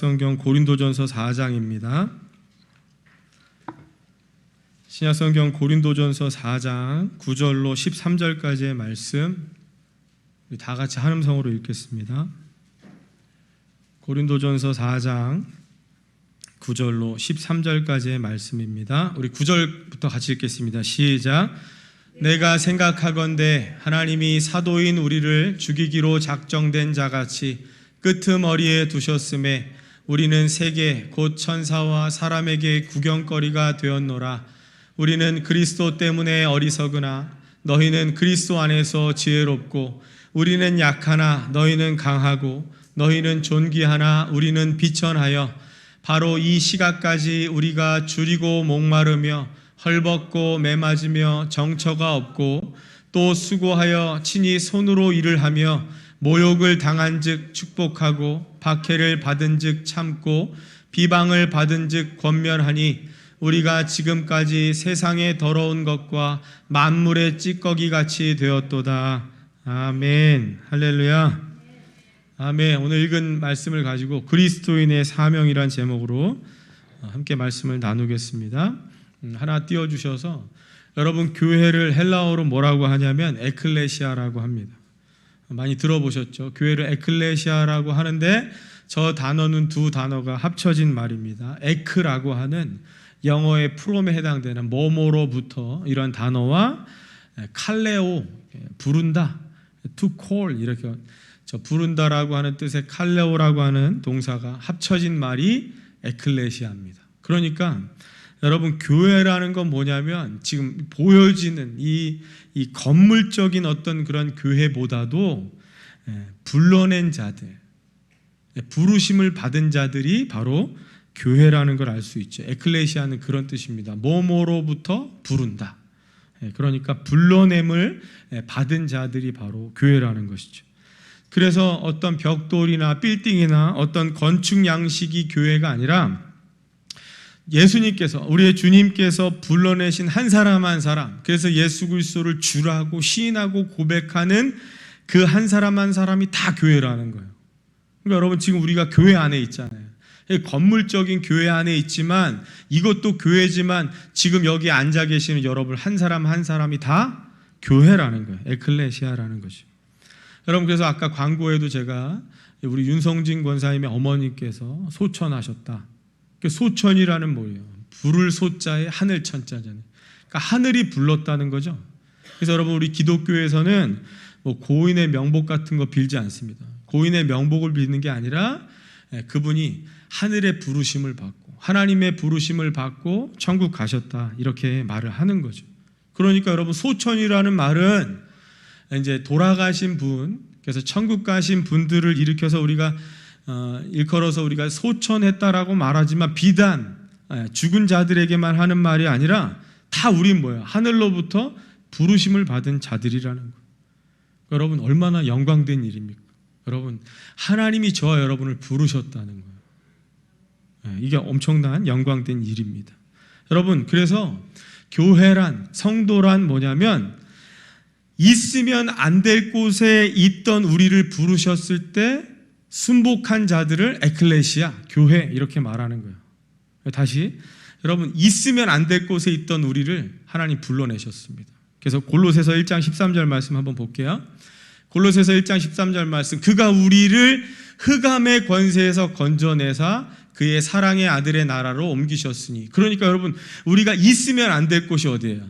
신약성경 고린도전서 4장입니다. 신약성경 고린도전서 4장 9절로 13절까지의 말씀 우리 다 같이 한 음성으로 읽겠습니다. 고린도전서 4장 9절로 13절까지의 말씀입니다. 우리 9절부터 같이 읽겠습니다. 시작. 내가 생각하건대 하나님이 사도인 우리를 죽이기로 작정된 자같이 끄트머리에 두셨음에 우리는 세계 곧 천사와 사람에게 구경거리가 되었노라. 우리는 그리스도 때문에 어리석으나 너희는 그리스도 안에서 지혜롭고 우리는 약하나 너희는 강하고 너희는 존귀하나 우리는 비천하여 바로 이 시각까지 우리가 줄이고 목마르며 헐벗고 매맞으며 정처가 없고 또 수고하여 친히 손으로 일을 하며 모욕을 당한즉 축복하고 박해를 받은즉 참고 비방을 받은즉 권면하니 우리가 지금까지 세상의 더러운 것과 만물의 찌꺼기 같이 되었도다. 아멘. 할렐루야. 아멘. 오늘 읽은 말씀을 가지고 그리스도인의 사명이란 제목으로 함께 말씀을 나누겠습니다. 하나 띄워주셔서 여러분 교회를 헬라어로 뭐라고 하냐면 에클레시아라고 합니다. 많이 들어보셨죠? 교회를 에클레시아라고 하는데 저 단어는 두 단어가 합쳐진 말입니다. 에크라고 하는 영어의 프롬에 해당되는 뭐뭐로부터 이런 단어와 칼레오, 부른다, to call 이렇게 저 부른다라고 하는 뜻의 칼레오라고 하는 동사가 합쳐진 말이 에클레시아입니다. 그러니까 여러분 교회라는 건 뭐냐면 지금 보여지는 이 건물적인 어떤 그런 교회보다도 불러낸 자들, 부르심을 받은 자들이 바로 교회라는 걸 알 수 있죠. 에클레시아는 그런 뜻입니다. 뭐뭐로부터 부른다. 그러니까 불러냄을 받은 자들이 바로 교회라는 것이죠. 그래서 어떤 벽돌이나 빌딩이나 어떤 건축 양식이 교회가 아니라 예수님께서 우리의 주님께서 불러내신 한 사람 한 사람, 그래서 예수 그리스도를 주라고 시인하고 고백하는 그 한 사람 한 사람이 다 교회라는 거예요. 그러니까 여러분 지금 우리가 교회 안에 있잖아요. 건물적인 교회 안에 있지만 이것도 교회지만 지금 여기 앉아 계시는 여러분 한 사람 한 사람이 다 교회라는 거예요. 에클레시아라는 것이. 여러분 그래서 아까 광고에도 제가 우리 윤성진 권사님의 어머니께서 소천하셨다. 소천이라는 뭐예요? 불을 소자에 하늘 천자잖아요. 그러니까 하늘이 불렀다는 거죠. 그래서 여러분 우리 기독교에서는 뭐 고인의 명복 같은 거 빌지 않습니다. 고인의 명복을 빌는 게 아니라 그분이 하늘의 부르심을 받고 하나님의 부르심을 받고 천국 가셨다 이렇게 말을 하는 거죠. 그러니까 여러분 소천이라는 말은 이제 돌아가신 분, 그래서 천국 가신 분들을 일으켜서 우리가 일컬어서 우리가 소천했다라고 말하지만 비단 죽은 자들에게만 하는 말이 아니라 다 우린 뭐예요? 하늘로부터 부르심을 받은 자들이라는 거예요. 여러분 얼마나 영광된 일입니까? 여러분 하나님이 저와 여러분을 부르셨다는 거예요. 이게 엄청난 영광된 일입니다. 여러분 그래서 교회란 성도란 뭐냐면 있으면 안 될 곳에 있던 우리를 부르셨을 때 순복한 자들을 에클레시아, 교회 이렇게 말하는 거예요. 다시 여러분 있으면 안 될 곳에 있던 우리를 하나님 불러내셨습니다. 그래서 골로새서 1장 13절 말씀 한번 볼게요. 골로새서 1장 13절 말씀. 그가 우리를 흑암의 권세에서 건져내사 그의 사랑의 아들의 나라로 옮기셨으니. 그러니까 여러분 우리가 있으면 안 될 곳이 어디예요?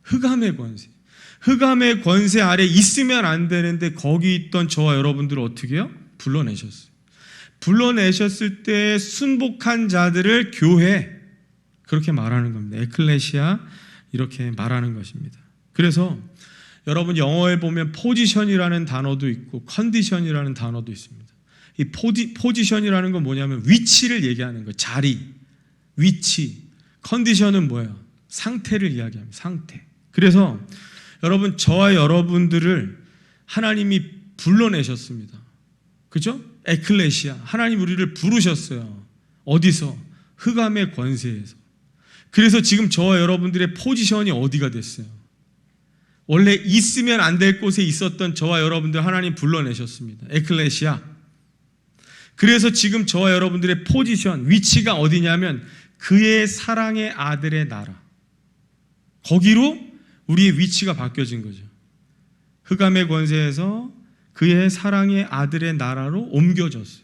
흑암의 권세. 흑암의 권세 아래 있으면 안 되는데 거기 있던 저와 여러분들을 어떻게 해요? 불러내셨어요. 불러내셨을 때 순복한 자들을 교회 그렇게 말하는 겁니다. 에클레시아 이렇게 말하는 것입니다. 그래서 여러분 영어에 보면 포지션이라는 단어도 있고 컨디션이라는 단어도 있습니다. 이 포지션이라는 건 뭐냐면 위치를 얘기하는 거예요. 자리, 위치. 컨디션은 뭐예요? 상태를 이야기합니다. 상태. 그래서 여러분 저와 여러분들을 하나님이 불러내셨습니다. 그죠? 에클레시아. 하나님 우리를 부르셨어요. 어디서? 흑암의 권세에서. 그래서 지금 저와 여러분들의 포지션이 어디가 됐어요? 원래 있으면 안 될 곳에 있었던 저와 여러분들 하나님 불러내셨습니다. 에클레시아. 그래서 지금 저와 여러분들의 포지션, 위치가 어디냐면 그의 사랑의 아들의 나라. 거기로 우리의 위치가 바뀌어진 거죠. 흑암의 권세에서 그의 사랑의 아들의 나라로 옮겨졌어요.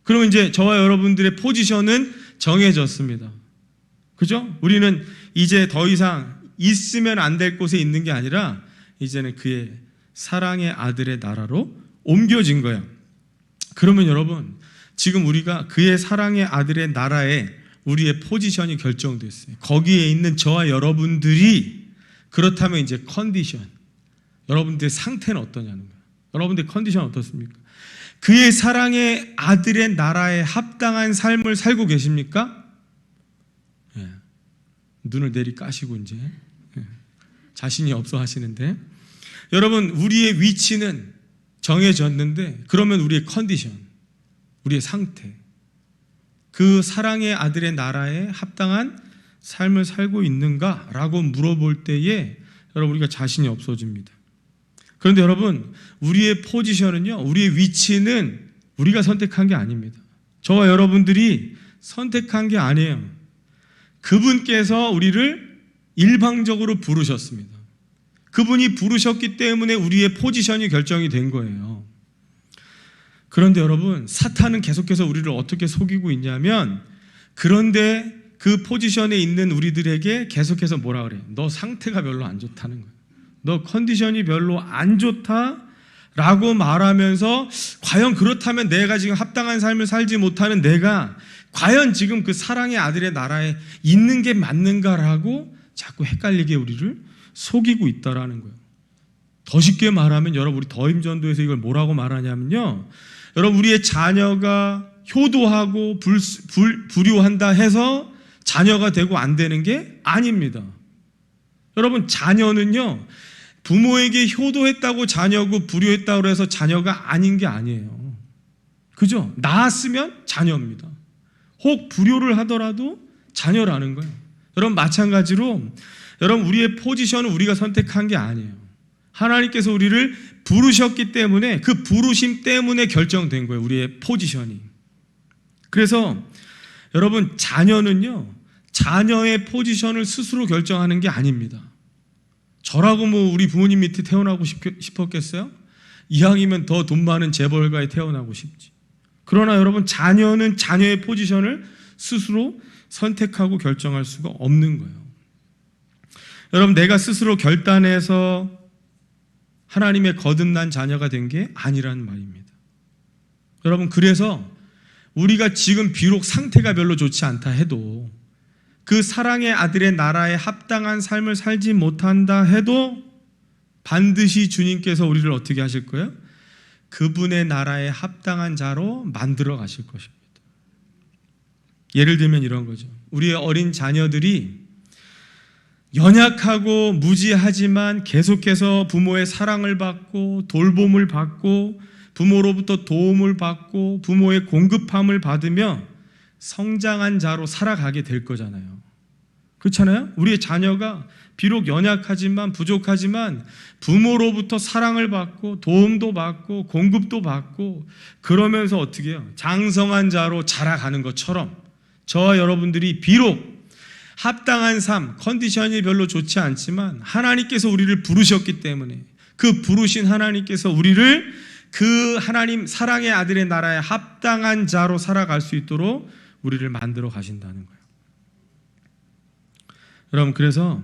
그러면 이제 저와 여러분들의 포지션은 정해졌습니다. 그죠? 우리는 이제 더 이상 있으면 안 될 곳에 있는 게 아니라 이제는 그의 사랑의 아들의 나라로 옮겨진 거예요. 그러면 여러분, 지금 우리가 그의 사랑의 아들의 나라에 우리의 포지션이 결정됐어요. 거기에 있는 저와 여러분들이 그렇다면 이제 컨디션, 여러분들의 상태는 어떠냐는 거예요. 여러분들의 컨디션 어떻습니까? 그의 사랑의 아들의 나라에 합당한 삶을 살고 계십니까? 예. 눈을 내리 까시고 이제 자신이 없어 하시는데, 여러분, 우리의 위치는 정해졌는데 그러면 우리의 컨디션, 우리의 상태, 그 사랑의 아들의 나라에 합당한 삶을 살고 있는가라고 물어볼 때에 여러분, 우리가 자신이 없어집니다. 그런데 여러분, 우리의 포지션은요, 우리의 위치는 우리가 선택한 게 아닙니다. 저와 여러분들이 선택한 게 아니에요. 그분께서 우리를 일방적으로 부르셨습니다. 그분이 부르셨기 때문에 우리의 포지션이 결정이 된 거예요. 그런데 여러분, 사탄은 계속해서 우리를 어떻게 속이고 있냐면, 그런데 그 포지션에 있는 우리들에게 계속해서 뭐라 그래요? 너 상태가 별로 안 좋다는 거예요. 너 컨디션이 별로 안 좋다라고 말하면서, 과연 그렇다면 내가 지금 합당한 삶을 살지 못하는 내가 과연 지금 그 사랑의 아들의 나라에 있는 게 맞는가라고 자꾸 헷갈리게 우리를 속이고 있다라는 거예요. 더 쉽게 말하면, 여러분, 우리 더임전도에서 이걸 뭐라고 말하냐면요, 여러분, 우리의 자녀가 효도하고 불효한다 해서 자녀가 되고 안 되는 게 아닙니다. 여러분, 자녀는요, 부모에게 효도했다고 자녀고 불효했다고 해서 자녀가 아닌 게 아니에요. 그죠? 낳았으면 자녀입니다. 혹 불효를 하더라도 자녀라는 거예요. 여러분, 마찬가지로 여러분, 우리의 포지션은 우리가 선택한 게 아니에요. 하나님께서 우리를 부르셨기 때문에, 그 부르심 때문에 결정된 거예요, 우리의 포지션이. 그래서 여러분, 자녀는요, 자녀의 포지션을 스스로 결정하는 게 아닙니다. 저라고 뭐 우리 부모님 밑에 태어나고 싶었겠어요? 이왕이면 더 돈 많은 재벌가에 태어나고 싶지. 그러나 여러분, 자녀는 자녀의 포지션을 스스로 선택하고 결정할 수가 없는 거예요. 여러분, 내가 스스로 결단해서 하나님의 거듭난 자녀가 된 게 아니라는 말입니다. 여러분, 그래서 우리가 지금 비록 상태가 별로 좋지 않다 해도, 그 사랑의 아들의 나라에 합당한 삶을 살지 못한다 해도 반드시 주님께서 우리를 어떻게 하실 거예요? 그분의 나라에 합당한 자로 만들어 가실 것입니다. 예를 들면 이런 거죠. 우리의 어린 자녀들이 연약하고 무지하지만 계속해서 부모의 사랑을 받고 돌봄을 받고 부모로부터 도움을 받고 부모의 공급함을 받으며 성장한 자로 살아가게 될 거잖아요. 그렇잖아요? 우리의 자녀가 비록 연약하지만 부족하지만 부모로부터 사랑을 받고 도움도 받고 공급도 받고 그러면서 어떻게 해요? 장성한 자로 자라가는 것처럼 저와 여러분들이 비록 합당한 삶, 컨디션이 별로 좋지 않지만 하나님께서 우리를 부르셨기 때문에 그 부르신 하나님께서 우리를 그 하나님 사랑의 아들의 나라에 합당한 자로 살아갈 수 있도록 우리를 만들어 가신다는 거예요. 여러분, 그래서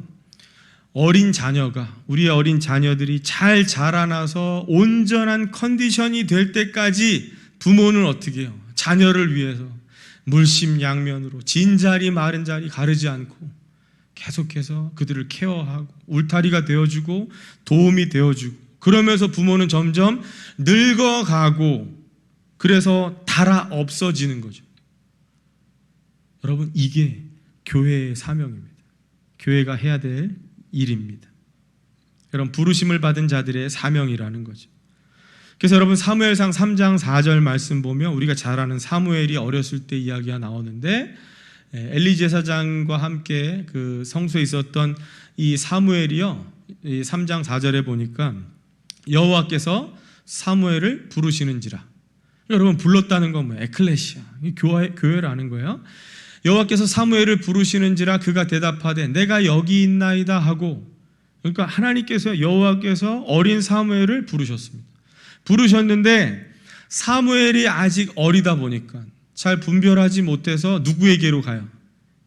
어린 자녀가, 우리의 어린 자녀들이 잘 자라나서 온전한 컨디션이 될 때까지 부모는 어떻게 해요? 자녀를 위해서 물심양면으로 진자리 마른자리 가르지 않고 계속해서 그들을 케어하고 울타리가 되어주고 도움이 되어주고, 그러면서 부모는 점점 늙어가고 그래서 달아 없어지는 거죠. 여러분, 이게 교회의 사명입니다. 교회가 해야 될 일입니다. 여러분, 부르심을 받은 자들의 사명이라는 거죠. 그래서 여러분, 사무엘상 3장 4절 말씀 보면 우리가 잘 아는 사무엘이 어렸을 때 이야기가 나오는데, 엘리 제사장과 함께 그 성소에 있었던 이 사무엘이요, 이 3장 4절에 보니까 여호와께서 사무엘을 부르시는지라 여러분, 불렀다는 건 뭐예요? 에클레시아, 교회라는 거예요. 여호와께서 사무엘을 부르시는지라 그가 대답하되 내가 여기 있나이다 하고, 그러니까 하나님께서, 여호와께서 어린 사무엘을 부르셨습니다. 부르셨는데 사무엘이 아직 어리다 보니까 잘 분별하지 못해서 누구에게로 가요?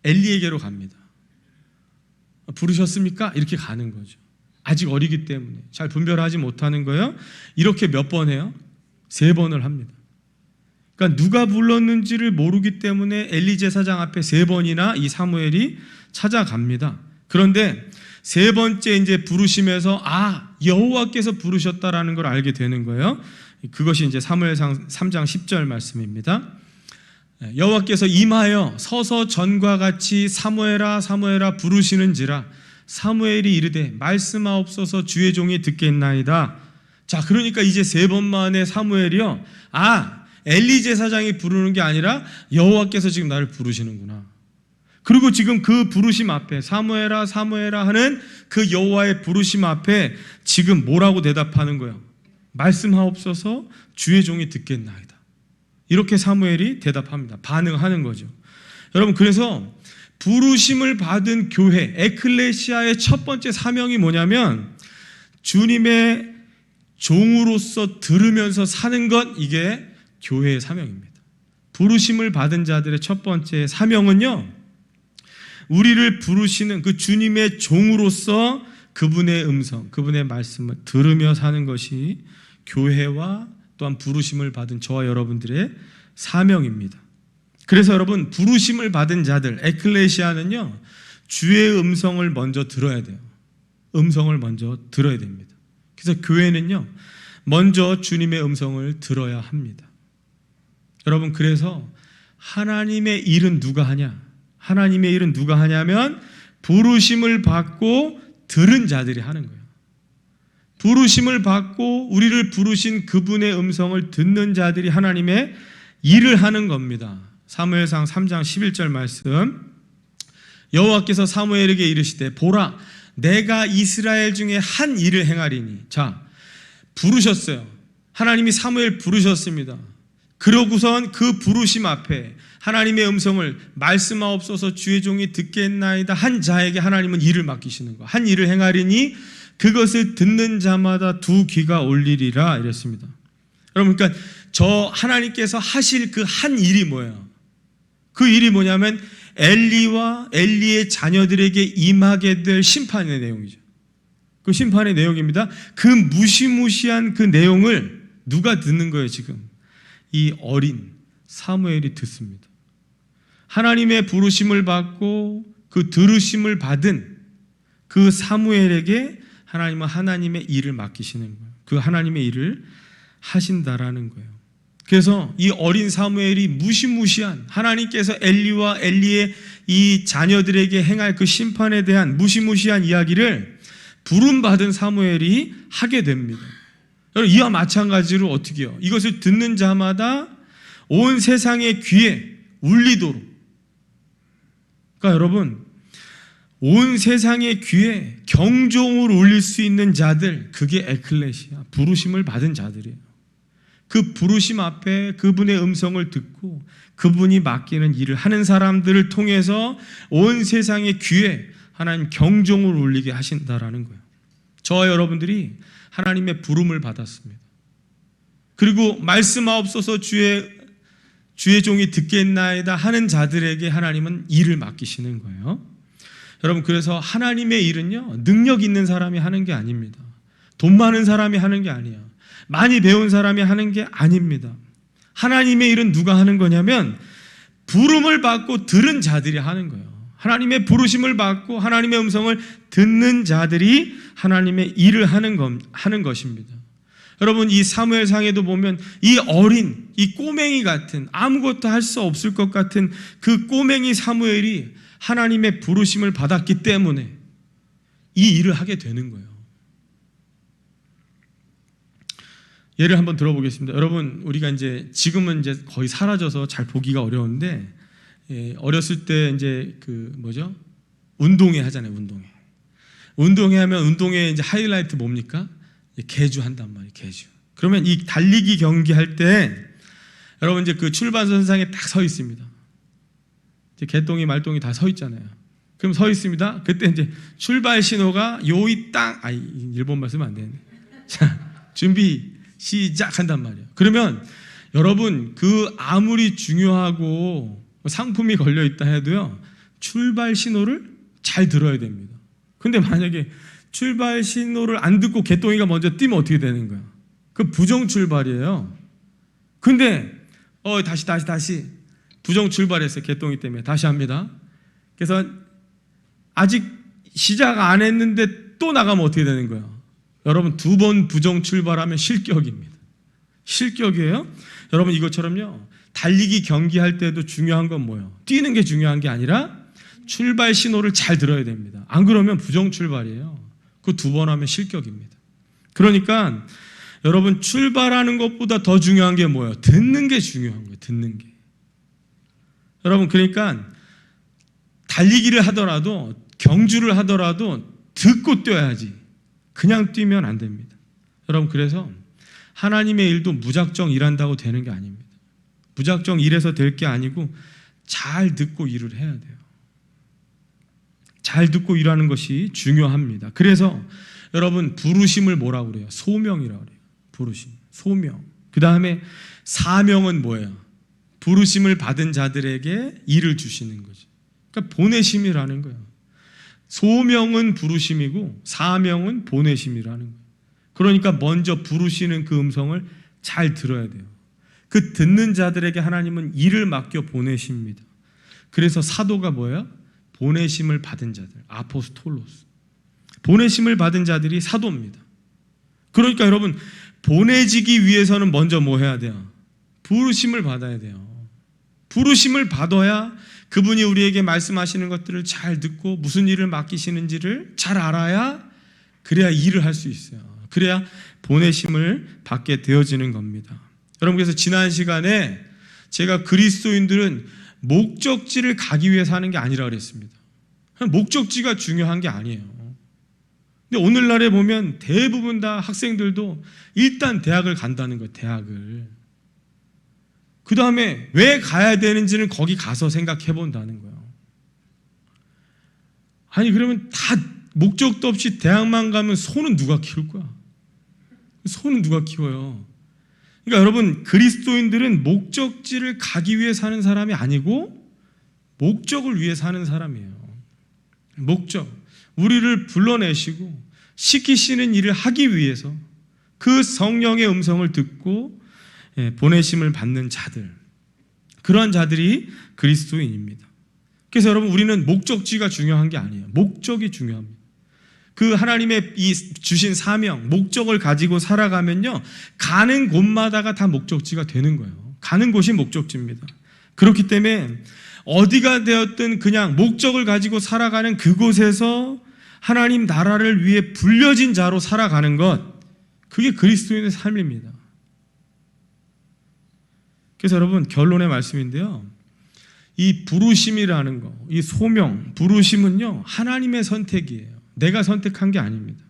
엘리에게로 갑니다. 부르셨습니까? 이렇게 가는 거죠. 아직 어리기 때문에 잘 분별하지 못하는 거예요. 이렇게 몇 번 해요? 3번을 합니다. 그러니까 누가 불렀는지를 모르기 때문에 엘리 제사장 앞에 3번이나 이 사무엘이 찾아갑니다. 그런데 3번째 이제 부르심에서 여호와께서 부르셨다라는 걸 알게 되는 거예요. 그것이 이제 사무엘상 3장 10절 말씀입니다. 여호와께서 임하여 서서 전과 같이 사무엘아 사무엘아 부르시는지라 사무엘이 이르되 말씀하옵소서 주의 종이 듣겠나이다. 자, 그러니까 이제 3번 만에 사무엘이요, 엘리 제사장이 부르는 게 아니라 여호와께서 지금 나를 부르시는구나. 그리고 지금 그 부르심 앞에 사무엘아 사무엘아 하는 그 여호와의 부르심 앞에 지금 뭐라고 대답하는 거예요? 말씀하옵소서 주의 종이 듣겠나이다. 이렇게 사무엘이 대답합니다. 반응하는 거죠. 여러분, 그래서 부르심을 받은 교회, 에클레시아의 첫 번째 사명이 뭐냐면 주님의 종으로서 들으면서 사는 것, 이게 교회의 사명입니다. 부르심을 받은 자들의 첫 번째 사명은요, 우리를 부르시는 그 주님의 종으로서 그분의 음성, 그분의 말씀을 들으며 사는 것이 교회와 또한 부르심을 받은 저와 여러분들의 사명입니다. 그래서 여러분, 부르심을 받은 자들, 에클레시아는요, 주의 음성을 먼저 들어야 돼요. 음성을 먼저 들어야 됩니다. 그래서 교회는요, 먼저 주님의 음성을 들어야 합니다. 여러분, 그래서 하나님의 일은 누가 하냐? 하나님의 일은 누가 하냐면 부르심을 받고 들은 자들이 하는 거예요. 부르심을 받고 우리를 부르신 그분의 음성을 듣는 자들이 하나님의 일을 하는 겁니다. 사무엘상 3장 11절 말씀, 여호와께서 사무엘에게 이르시되 보라 내가 이스라엘 중에 한 일을 행하리니. 자, 부르셨어요. 하나님이 사무엘 부르셨습니다. 그러고선 그 부르심 앞에 하나님의 음성을 말씀하옵소서 주의 종이 듣겠나이다 한 자에게 하나님은 일을 맡기시는 거. 한 일을 행하리니 그것을 듣는 자마다 2 귀가 올리리라 이랬습니다. 여러분, 그러니까 저 하나님께서 하실 그 한 일이 뭐예요? 그 일이 뭐냐면 엘리와 엘리의 자녀들에게 임하게 될 심판의 내용이죠. 그 심판의 내용입니다. 그 무시무시한 그 내용을 누가 듣는 거예요? 지금 이 어린 사무엘이 듣습니다. 하나님의 부르심을 받고 그 들으심을 받은 그 사무엘에게 하나님은 하나님의 일을 맡기시는 거예요. 그 하나님의 일을 하신다라는 거예요. 그래서 이 어린 사무엘이 무시무시한 하나님께서 엘리와 엘리의 이 자녀들에게 행할 그 심판에 대한 무시무시한 이야기를 부름받은 사무엘이 하게 됩니다. 여러분, 이와 마찬가지로 어떻게 해요? 이것을 듣는 자마다 온 세상의 귀에 울리도록, 그러니까 여러분, 온 세상의 귀에 경종을 울릴 수 있는 자들, 그게 에클레시아, 부르심을 받은 자들이에요. 그 부르심 앞에 그분의 음성을 듣고 그분이 맡기는 일을 하는 사람들을 통해서 온 세상의 귀에 하나님 경종을 울리게 하신다라는 거예요. 저와 여러분들이 하나님의 부름을 받았습니다. 그리고 말씀하옵소서 주의 종이 듣겠나이다 하는 자들에게 하나님은 일을 맡기시는 거예요. 여러분, 그래서 하나님의 일은요, 능력 있는 사람이 하는 게 아닙니다. 돈 많은 사람이 하는 게 아니에요. 많이 배운 사람이 하는 게 아닙니다. 하나님의 일은 누가 하는 거냐면 부름을 받고 들은 자들이 하는 거예요. 하나님의 부르심을 받고 하나님의 음성을 듣는 자들이 하나님의 일을 하는 것입니다. 여러분, 이 사무엘상에도 보면 이 어린, 이 꼬맹이 같은, 아무것도 할 수 없을 것 같은 그 꼬맹이 사무엘이 하나님의 부르심을 받았기 때문에 이 일을 하게 되는 거예요. 예를 한번 들어보겠습니다. 여러분, 우리가 지금은 거의 사라져서 잘 보기가 어려운데, 어렸을 때 운동회 하잖아요. 운동회 하면 운동회 하이라이트 뭡니까? 계주 한단 말이에요. 계주. 그러면 이 달리기 경기 할 때 여러분 이제 그 출발선상에 딱 서 있습니다. 이제 개똥이 말똥이 다 서 있잖아요. 그럼 서 있습니다. 그때 이제 출발 신호가 요이 땅, 일본 말 쓰면 안 되네. 자, 준비 시작한단 말이에요. 그러면 여러분 그 아무리 중요하고 상품이 걸려 있다 해도요, 출발 신호를 잘 들어야 됩니다. 근데 만약에 출발 신호를 안 듣고 개똥이가 먼저 뛰면 어떻게 되는 거야? 그 부정 출발이에요. 근데 다시 부정 출발했어요. 개똥이 때문에. 다시 합니다. 그래서 아직 시작 안 했는데 또 나가면 어떻게 되는 거예요? 여러분 2번 부정 출발하면 실격입니다. 실격이에요. 여러분 이것처럼요, 달리기 경기할 때도 중요한 건 뭐예요? 뛰는 게 중요한 게 아니라 출발 신호를 잘 들어야 됩니다. 안 그러면 부정 출발이에요. 그 2번 하면 실격입니다. 그러니까 여러분 출발하는 것보다 더 중요한 게 뭐예요? 듣는 게 중요한 거예요. 듣는 게. 여러분 그러니까 달리기를 하더라도 경주를 하더라도 듣고 뛰어야지. 그냥 뛰면 안 됩니다. 여러분 그래서 하나님의 일도 무작정 일한다고 되는 게 아닙니다. 무작정 일해서 될 게 아니고 잘 듣고 일을 해야 돼요. 잘 듣고 일하는 것이 중요합니다. 그래서 여러분 부르심을 뭐라고 그래요? 소명이라고 그래요. 부르심, 소명. 그 다음에 사명은 뭐예요? 부르심을 받은 자들에게 일을 주시는 거죠. 그러니까 보내심이라는 거예요. 소명은 부르심이고 사명은 보내심이라는 거예요. 그러니까 먼저 부르시는 그 음성을 잘 들어야 돼요. 그 듣는 자들에게 하나님은 일을 맡겨 보내십니다. 그래서 사도가 뭐예요? 보내심을 받은 자들, 아포스톨로스. 보내심을 받은 자들이 사도입니다. 그러니까 여러분 보내지기 위해서는 먼저 뭐 해야 돼요? 부르심을 받아야 돼요. 부르심을 받아야 그분이 우리에게 말씀하시는 것들을 잘 듣고 무슨 일을 맡기시는지를 잘 알아야, 그래야 일을 할 수 있어요. 그래야 보내심을 받게 되어지는 겁니다. 여러분 그래서 지난 시간에 제가 그리스도인들은 목적지를 가기 위해 사는 게 아니라 그랬습니다. 목적지가 중요한 게 아니에요. 근데 오늘날에 보면 대부분 다 학생들도 일단 대학을 간다는 거예요. 대학을. 그 다음에 왜 가야 되는지는 거기 가서 생각해 본다는 거예요. 아니 그러면 다 목적도 없이 대학만 가면 소는 누가 키울 거야? 소는 누가 키워요? 그러니까 여러분 그리스도인들은 목적지를 가기 위해 사는 사람이 아니고 목적을 위해 사는 사람이에요. 목적. 우리를 불러내시고 시키시는 일을 하기 위해서 그 성령의 음성을 듣고 보내심을 받는 자들, 그러한 자들이 그리스도인입니다. 그래서 여러분 우리는 목적지가 중요한 게 아니에요. 목적이 중요합니다. 그 하나님의 이 주신 사명, 목적을 가지고 살아가면요, 가는 곳마다가 다 목적지가 되는 거예요. 가는 곳이 목적지입니다. 그렇기 때문에 어디가 되었든 그냥 목적을 가지고 살아가는 그곳에서 하나님 나라를 위해 불려진 자로 살아가는 것, 그게 그리스도인의 삶입니다. 그래서 여러분 결론의 말씀인데요, 이 부르심이라는 거, 이 소명, 부르심은요 하나님의 선택이에요. 내가 선택한 게 아닙니다.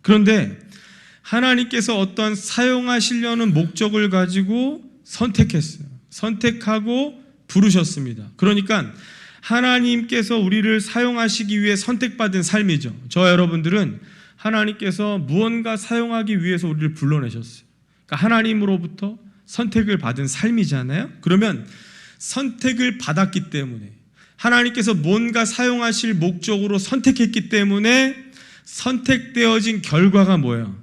그런데 하나님께서 어떤 사용하시려는 목적을 가지고 선택했어요. 선택하고 부르셨습니다. 그러니까 하나님께서 우리를 사용하시기 위해 선택받은 삶이죠. 저와 여러분들은 하나님께서 무언가 사용하기 위해서 우리를 불러내셨어요. 그러니까 하나님으로부터 선택을 받은 삶이잖아요. 그러면 선택을 받았기 때문에, 하나님께서 뭔가 사용하실 목적으로 선택했기 때문에 선택되어진 결과가 뭐예요?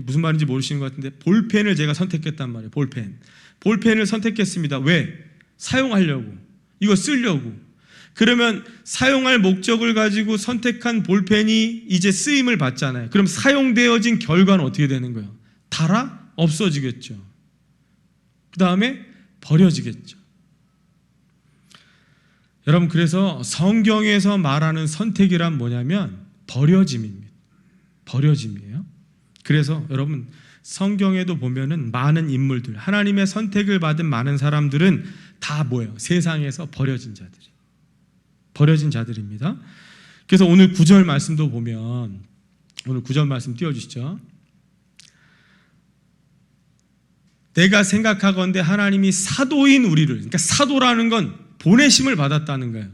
무슨 말인지 모르시는 것 같은데, 볼펜을 제가 선택했단 말이에요. 볼펜을 선택했습니다. 왜? 사용하려고, 이거 쓰려고. 그러면 사용할 목적을 가지고 선택한 볼펜이 이제 쓰임을 받잖아요. 그럼 사용되어진 결과는 어떻게 되는 거예요? 달아? 없어지겠죠. 그 다음에 버려지겠죠. 여러분 그래서 성경에서 말하는 선택이란 뭐냐면 버려짐입니다. 버려짐이에요. 그래서 여러분 성경에도 보면은 많은 인물들, 하나님의 선택을 받은 많은 사람들은 다 뭐예요? 세상에서 버려진 자들이. 버려진 자들입니다. 그래서 오늘 9절 말씀도 보면, 오늘 9절 말씀 띄워주시죠. 내가 생각하건대 하나님이 사도인 우리를, 그러니까 사도라는 건 보내심을 받았다는 거예요.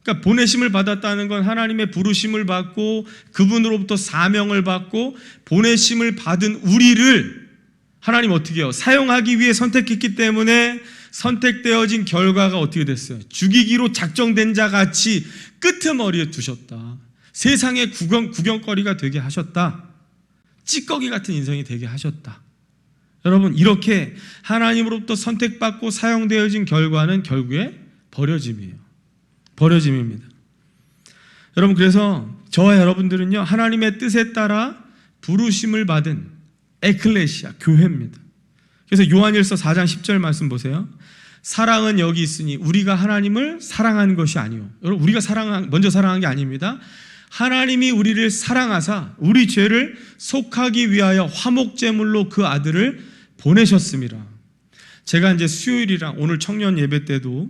그러니까 보내심을 받았다는 건 하나님의 부르심을 받고 그분으로부터 사명을 받고 보내심을 받은 우리를 하나님 어떻게 해요? 사용하기 위해 선택했기 때문에 선택되어진 결과가 어떻게 됐어요? 죽이기로 작정된 자 같이 끄트머리에 두셨다. 세상의 구경거리가 되게 하셨다. 찌꺼기 같은 인생이 되게 하셨다. 여러분, 이렇게 하나님으로부터 선택받고 사용되어진 결과는 결국에 버려짐이에요. 버려짐입니다. 여러분, 그래서 저와 여러분들은요, 하나님의 뜻에 따라 부르심을 받은 에클레시아, 교회입니다. 그래서 요한일서 4장 10절 말씀 보세요. 사랑은 여기 있으니 우리가 하나님을 사랑하는 것이 아니요. 여러분, 우리가 먼저 사랑한 게 아닙니다. 하나님이 우리를 사랑하사 우리 죄를 속하기 위하여 화목제물로 그 아들을 보내셨습니다. 제가 이제 수요일이랑 오늘 청년 예배 때도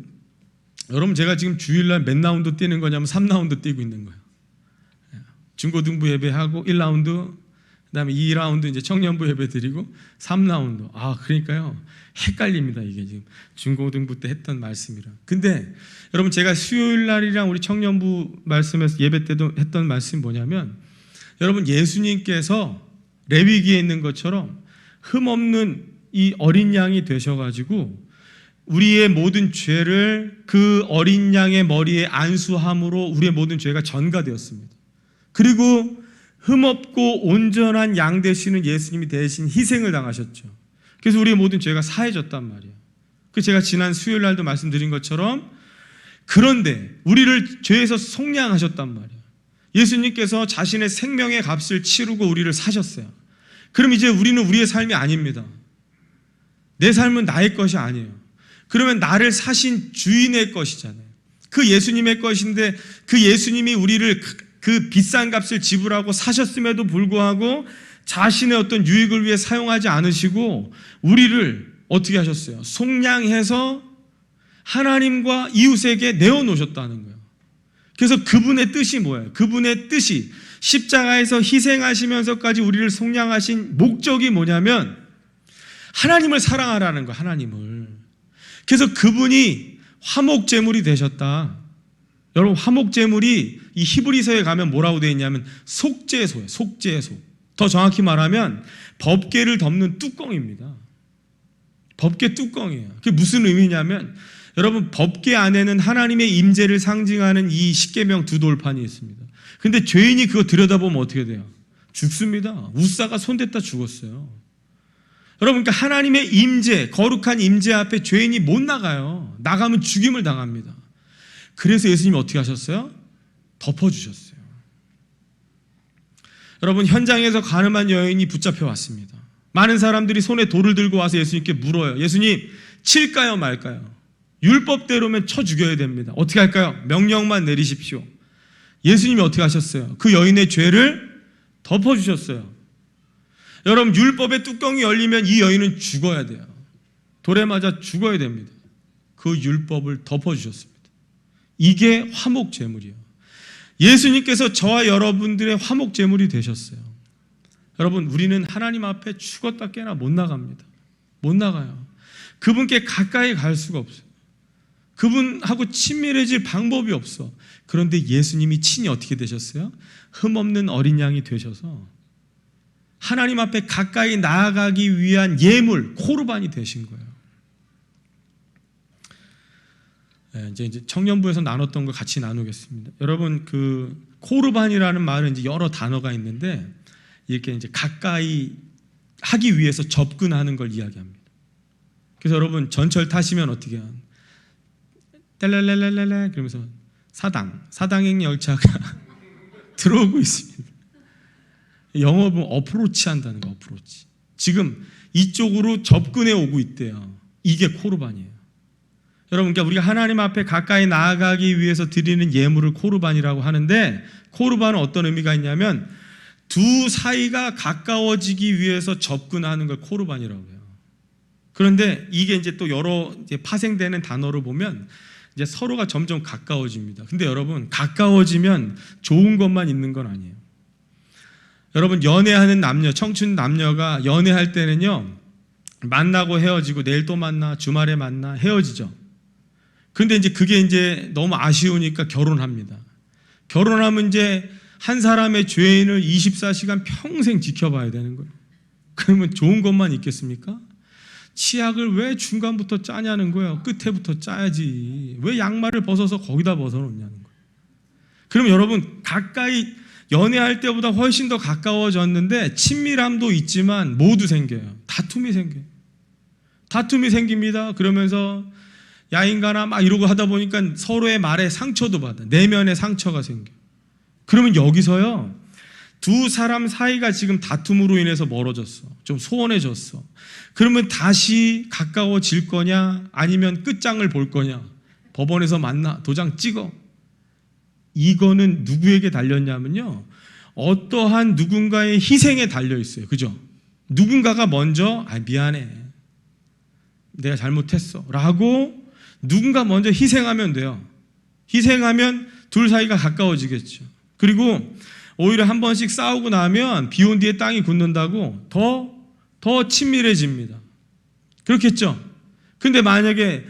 여러분, 제가 지금 주일날 몇 라운드 뛰는 거냐면 3라운드 뛰고 있는 거예요. 중고등부 예배하고 1라운드, 그다음에 2라운드 이제 청년부 예배 드리고 3라운드. 그러니까요, 헷갈립니다. 이게 지금 중고등부 때 했던 말씀이랑. 근데 여러분, 제가 수요일 날이랑 우리 청년부 말씀에서 예배 때도 했던 말씀이 뭐냐면, 여러분, 예수님께서 레위기에 있는 것처럼 흠없는 이 어린 양이 되셔가지고 우리의 모든 죄를 그 어린 양의 머리에 안수함으로 우리의 모든 죄가 전가되었습니다. 그리고 흠없고 온전한 양 되시는 예수님이 대신 희생을 당하셨죠. 그래서 우리의 모든 죄가 사해졌단 말이에요. 그 제가 지난 수요일 날도 말씀드린 것처럼, 그런데 우리를 죄에서 속량하셨단 말이에요. 예수님께서 자신의 생명의 값을 치르고 우리를 사셨어요. 그럼 이제 우리는 우리의 삶이 아닙니다. 내 삶은 나의 것이 아니에요. 그러면 나를 사신 주인의 것이잖아요. 그 예수님의 것인데, 그 예수님이 우리를 그 비싼 값을 지불하고 사셨음에도 불구하고 자신의 어떤 유익을 위해 사용하지 않으시고 우리를 어떻게 하셨어요? 속량해서 하나님과 이웃에게 내어놓으셨다는 거예요. 그래서 그분의 뜻이 뭐예요? 그분의 뜻이 십자가에서 희생하시면서까지 우리를 속량하신 목적이 뭐냐면 하나님을 사랑하라는 거예요. 하나님을. 그래서 그분이 화목제물이 되셨다. 여러분, 화목제물이 이 히브리서에 가면 뭐라고 되어 있냐면 속죄소예요. 속죄소. 더 정확히 말하면 법궤를 덮는 뚜껑입니다. 법궤 뚜껑이에요. 그게 무슨 의미냐면, 여러분, 법궤 안에는 하나님의 임재를 상징하는 이 십계명 두 돌판이 있습니다. 근데 죄인이 그거 들여다보면 어떻게 돼요? 죽습니다. 우사가 손댔다 죽었어요. 여러분, 그러니까 하나님의 임재, 거룩한 임재 앞에 죄인이 못 나가요. 나가면 죽임을 당합니다. 그래서 예수님이 어떻게 하셨어요? 덮어주셨어요. 여러분, 현장에서 가늠한 여인이 붙잡혀 왔습니다. 많은 사람들이 손에 돌을 들고 와서 예수님께 물어요. 예수님, 칠까요 말까요? 율법대로면 쳐 죽여야 됩니다. 어떻게 할까요? 명령만 내리십시오. 예수님이 어떻게 하셨어요? 그 여인의 죄를 덮어주셨어요. 여러분, 율법의 뚜껑이 열리면 이 여인은 죽어야 돼요. 돌에 맞아 죽어야 됩니다. 그 율법을 덮어주셨습니다. 이게 화목제물이에요. 예수님께서 저와 여러분들의 화목제물이 되셨어요. 여러분, 우리는 하나님 앞에 죽었다 깨나 못 나갑니다. 못 나가요. 그분께 가까이 갈 수가 없어요. 그분하고 친밀해질 방법이 없어. 그런데 예수님이 친히 어떻게 되셨어요? 흠없는 어린 양이 되셔서 하나님 앞에 가까이 나아가기 위한 예물, 코르반이 되신 거예요. 이제 청년부에서 나눴던 걸 같이 나누겠습니다. 여러분, 그 코르반이라는 말은 이제 여러 단어가 있는데, 이렇게 이제 가까이 하기 위해서 접근하는 걸 이야기합니다. 그래서 여러분, 전철 타시면 어떻게 해요? 딸랄랄랄랄 그러면서 사당행 열차가 들어오고 있습니다. 영어 보면 어프로치 한다는 거, 어프로치. 지금 이쪽으로 접근해 오고 있대요. 이게 코르반이에요. 여러분, 그러니까 우리가 하나님 앞에 가까이 나아가기 위해서 드리는 예물을 코르반이라고 하는데, 코르반은 어떤 의미가 있냐면 두 사이가 가까워지기 위해서 접근하는 걸 코르반이라고 해요. 그런데 이게 이제 또 여러 이제 파생되는 단어를 보면 이제 서로가 점점 가까워집니다. 근데 여러분, 가까워지면 좋은 것만 있는 건 아니에요. 여러분, 연애하는 남녀, 청춘 남녀가 연애할 때는요, 만나고 헤어지고 내일 또 만나, 주말에 만나, 헤어지죠. 근데 이제 그게 이제 너무 아쉬우니까 결혼합니다. 결혼하면 이제 한 사람의 죄인을 24시간 평생 지켜봐야 되는 거예요. 그러면 좋은 것만 있겠습니까? 치약을 왜 중간부터 짜냐는 거예요. 끝에부터 짜야지. 왜 양말을 벗어서 거기다 벗어놓냐는 거예요. 그럼 여러분, 가까이 연애할 때보다 훨씬 더 가까워졌는데 친밀함도 있지만 모두 생겨요. 다툼이 생겨요. 다툼이 생깁니다. 그러면서 야 인간아 막 이러고 하다 보니까 서로의 말에 상처도 받아. 내면에 상처가 생겨. 그러면 여기서요, 두 사람 사이가 지금 다툼으로 인해서 멀어졌어. 좀 소원해졌어. 그러면 다시 가까워질 거냐, 아니면 끝장을 볼 거냐. 법원에서 만나, 도장 찍어. 이거는 누구에게 달렸냐면요, 어떠한 누군가의 희생에 달려 있어요. 그죠? 누군가가 먼저 미안해, 내가 잘못했어 라고 누군가 먼저 희생하면 돼요. 희생하면 둘 사이가 가까워지겠죠. 그리고 오히려 한 번씩 싸우고 나면 비 온 뒤에 땅이 굳는다고 더 친밀해집니다. 그렇겠죠? 근데 만약에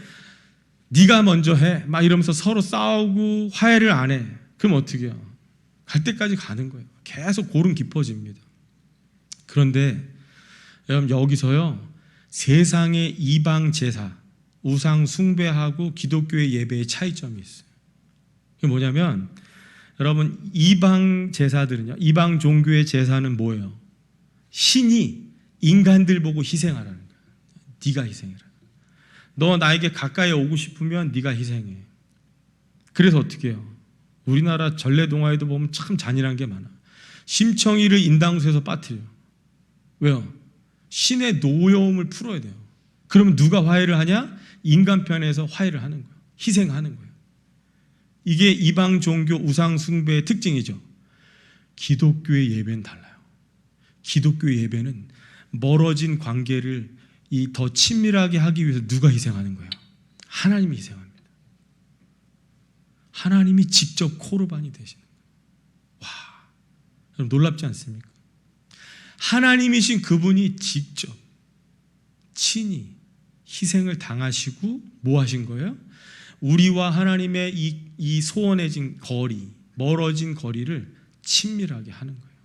네가 먼저 해 막 이러면서 서로 싸우고 화해를 안 해, 그럼 어떻게 해요? 갈 때까지 가는 거예요. 계속 골은 깊어집니다. 그런데 여러분, 여기서요, 세상의 이방 제사, 우상 숭배하고 기독교의 예배의 차이점이 있어요. 그게 뭐냐면, 여러분, 이방 제사들은요, 이방 종교의 제사는 뭐예요? 신이 인간들 보고 희생하라는 거예요. 네가 희생해라. 너 나에게 가까이 오고 싶으면 네가 희생해. 그래서 어떻게 해요? 우리나라 전래동화에도 보면 참 잔인한 게 많아. 심청이를 인당수에서 빠뜨려. 왜요? 신의 노여움을 풀어야 돼요. 그러면 누가 화해를 하냐? 인간 편에서 화해를 하는 거예요. 희생하는 거예요. 이게 이방 종교 우상 숭배의 특징이죠. 기독교의 예배는 달라요. 기독교의 예배는 멀어진 관계를 더 친밀하게 하기 위해서 누가 희생하는 거예요? 하나님이 희생합니다. 하나님이 직접 코르반이 되시는 거예요. 와, 여러분 놀랍지 않습니까? 하나님이신 그분이 직접 친히 희생을 당하시고 뭐 하신 거예요? 우리와 하나님의 이 소원해진 거리, 멀어진 거리를 친밀하게 하는 거예요.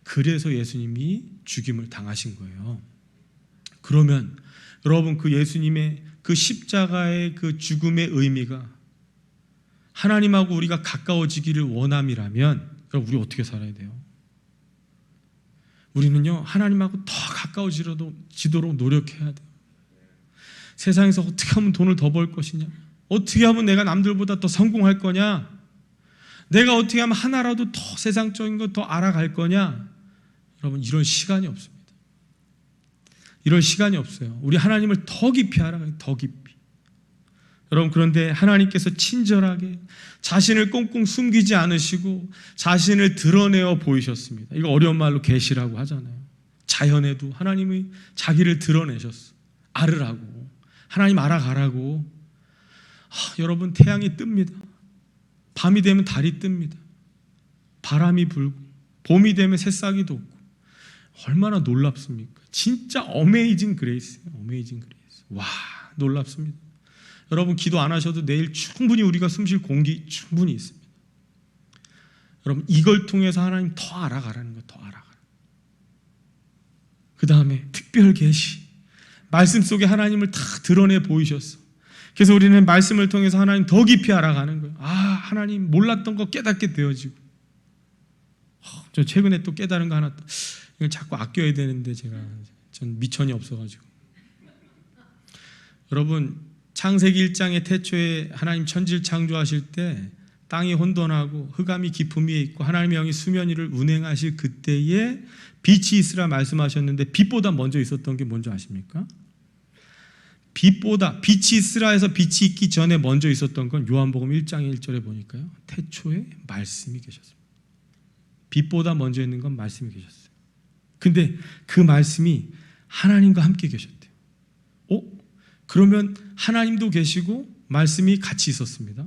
그래서 예수님이 죽임을 당하신 거예요. 그러면 여러분, 그 예수님의 그 십자가의 그 죽음의 의미가 하나님하고 우리가 가까워지기를 원함이라면, 그럼 우리 어떻게 살아야 돼요? 우리는요, 하나님하고 더 가까워지도록 노력해야 돼요. 세상에서 어떻게 하면 돈을 더 벌 것이냐, 어떻게 하면 내가 남들보다 더 성공할 거냐, 내가 어떻게 하면 하나라도 더 세상적인 거 더 알아갈 거냐. 여러분, 이런 시간이 없습니다. 이럴 시간이 없어요. 우리 하나님을 더 깊이 알아가요. 더 깊이. 여러분, 그런데 하나님께서 친절하게 자신을 꽁꽁 숨기지 않으시고 자신을 드러내어 보이셨습니다. 이거 어려운 말로 계시라고 하잖아요. 자연에도 하나님이 자기를 드러내셨어. 알으라고, 하나님 알아가라고. 여러분, 태양이 뜹니다. 밤이 되면 달이 뜹니다. 바람이 불고 봄이 되면 새싹이 돋고. 얼마나 놀랍습니까? 진짜 어메이징 그레이스예요. 어메이징 그레이스. 와, 놀랍습니다. 여러분, 기도 안 하셔도 내일 충분히 우리가 숨쉴 공기 충분히 있습니다. 여러분, 이걸 통해서 하나님 더 알아가라는 거예요. 더 알아가라. 그 다음에 특별 계시, 말씀 속에 하나님을 다 드러내 보이셨어. 그래서 우리는 말씀을 통해서 하나님 더 깊이 알아가는 거예요. 하나님 몰랐던 거 깨닫게 되어지고. 저 최근에 또 깨달은 거 하나, 이걸 자꾸 아껴야 되는데 전 미천이 없어가지고. 여러분, 창세기 1장의 태초에 하나님 천지를 창조하실 때 땅이 혼돈하고 흑암이 깊음 위에 있고 하나님의 영이 수면 위를 운행하실 그때에 빛이 있으라 말씀하셨는데, 빛보다 먼저 있었던 게 뭔지 아십니까? 빛이 있으라 해서 빛이 있기 전에 먼저 있었던 건 요한복음 1장 1절에 보니까요, 태초에 말씀이 계셨습니다. 빛보다 먼저 있는 건 말씀이 계셨어요. 근데 그 말씀이 하나님과 함께 계셨대요. 그러면 하나님도 계시고 말씀이 같이 있었습니다.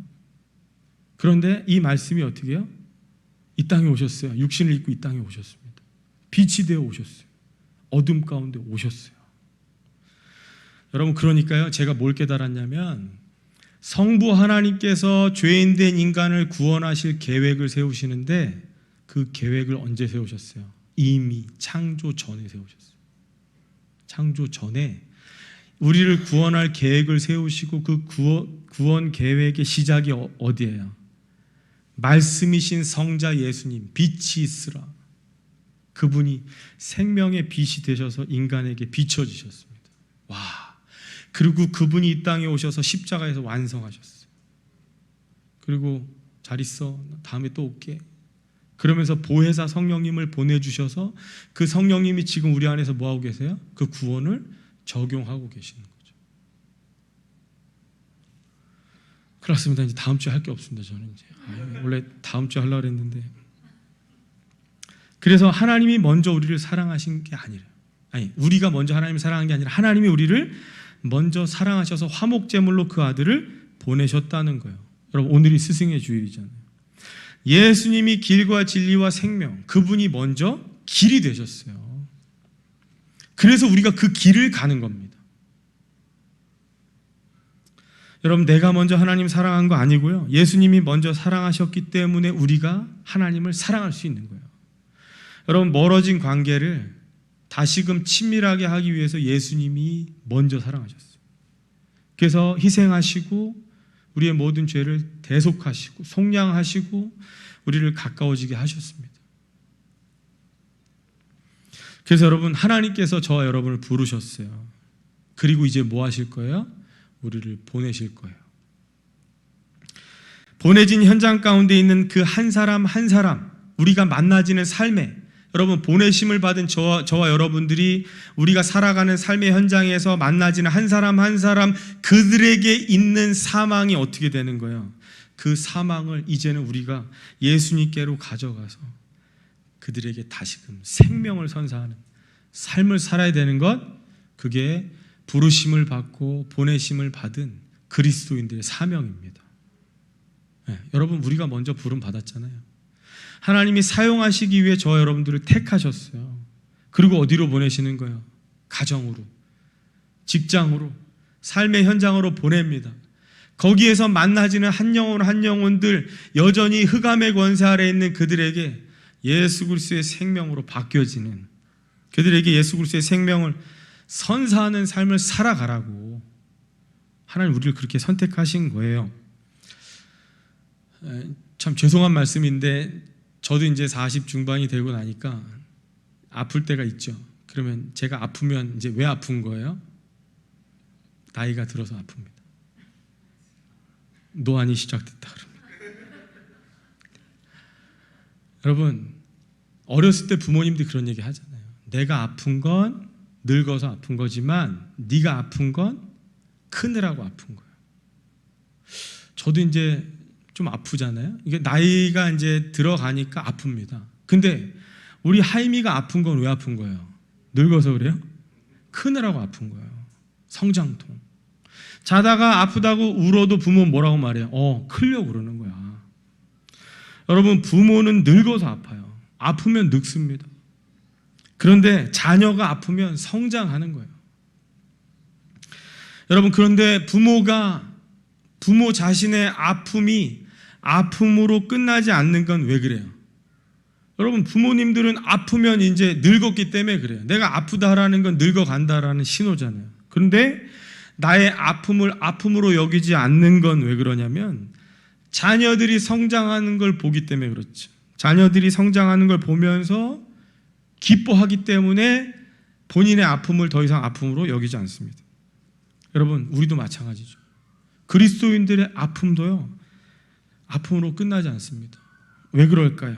그런데 이 말씀이 어떻게 해요? 이 땅에 오셨어요. 육신을 입고 이 땅에 오셨습니다. 빛이 되어 오셨어요. 어둠 가운데 오셨어요. 여러분, 그러니까요, 제가 뭘 깨달았냐면 성부 하나님께서 죄인된 인간을 구원하실 계획을 세우시는데 그 계획을 언제 세우셨어요? 이미 창조 전에 세우셨어요. 창조 전에 우리를 구원할 계획을 세우시고 그 구원 계획의 시작이 어디예요? 말씀이신 성자 예수님, 빛이 있으라. 그분이 생명의 빛이 되셔서 인간에게 비춰지셨습니다. 와, 그리고 그분이 이 땅에 오셔서 십자가에서 완성하셨어요. 그리고 잘 있어, 다음에 또 올게. 그러면서 보혜사 성령님을 보내주셔서 그 성령님이 지금 우리 안에서 뭐하고 계세요? 그 구원을 적용하고 계시는 거죠. 그렇습니다. 이제 다음 주에 할 게 없습니다. 저는 이제 원래 다음 주에 하려고 했는데, 그래서 하나님이 먼저 우리를 사랑하신 게 아니라, 우리가 먼저 하나님을 사랑한 게 아니라 하나님이 우리를 먼저 사랑하셔서 화목제물로 그 아들을 보내셨다는 거예요. 여러분, 오늘이 스승의 주일이잖아요. 예수님이 길과 진리와 생명, 그분이 먼저 길이 되셨어요. 그래서 우리가 그 길을 가는 겁니다. 여러분, 내가 먼저 하나님 사랑한 거 아니고요, 예수님이 먼저 사랑하셨기 때문에 우리가 하나님을 사랑할 수 있는 거예요. 여러분, 멀어진 관계를 다시금 친밀하게 하기 위해서 예수님이 먼저 사랑하셨어요. 그래서 희생하시고 우리의 모든 죄를 대속하시고 속량하시고 우리를 가까워지게 하셨습니다. 그래서 여러분, 하나님께서 저와 여러분을 부르셨어요. 그리고 이제 뭐 하실 거예요? 우리를 보내실 거예요. 보내진 현장 가운데 있는 그 한 사람 한 사람, 우리가 만나지는 삶에, 여러분, 보내심을 받은 저와 여러분들이 우리가 살아가는 삶의 현장에서 만나지는 한 사람 한 사람, 그들에게 있는 사망이 어떻게 되는 거예요? 그 사망을 이제는 우리가 예수님께로 가져가서 그들에게 다시금 생명을 선사하는 삶을 살아야 되는 것, 그게 부르심을 받고 보내심을 받은 그리스도인들의 사명입니다. 여러분, 우리가 먼저 부름 받았잖아요. 하나님이 사용하시기 위해 저와 여러분들을 택하셨어요. 그리고 어디로 보내시는 거예요? 가정으로, 직장으로, 삶의 현장으로 보냅니다. 거기에서 만나지는 한 영혼 한 영혼들, 여전히 흑암의 권세 아래 있는 그들에게 예수 그리스도의 생명으로 바뀌어지는, 그들에게 예수 그리스도의 생명을 선사하는 삶을 살아가라고 하나님 우리를 그렇게 선택하신 거예요. 참 죄송한 말씀인데, 저도 이제 40 중반이 되고 나니까 아플 때가 있죠. 그러면 제가 아프면 이제 왜 아픈 거예요? 나이가 들어서 아픕니다. 노안이 시작됐다 그럽니다. 여러분, 어렸을 때 부모님들이 그런 얘기 하잖아요. 내가 아픈 건 늙어서 아픈 거지만 네가 아픈 건 크느라고 아픈 거예요. 저도 이제 좀 아프잖아요. 이게 나이가 이제 들어가니까 아픕니다. 근데 우리 하임이가 아픈 건 왜 아픈 거예요? 늙어서 그래요? 크느라고 아픈 거예요. 성장통. 자다가 아프다고 울어도 부모는 뭐라고 말해요? 크려고 그러는 거야. 여러분, 부모는 늙어서 아파요. 아프면 늙습니다. 그런데 자녀가 아프면 성장하는 거예요. 여러분, 그런데 부모 자신의 아픔이 아픔으로 끝나지 않는 건 왜 그래요? 여러분, 부모님들은 아프면 이제 늙었기 때문에 그래요. 내가 아프다라는 건 늙어간다라는 신호잖아요. 그런데 나의 아픔을 아픔으로 여기지 않는 건 왜 그러냐면 자녀들이 성장하는 걸 보기 때문에 그렇죠. 자녀들이 성장하는 걸 보면서 기뻐하기 때문에 본인의 아픔을 더 이상 아픔으로 여기지 않습니다. 여러분, 우리도 마찬가지죠. 그리스도인들의 아픔도요, 아픔으로 끝나지 않습니다. 왜 그럴까요?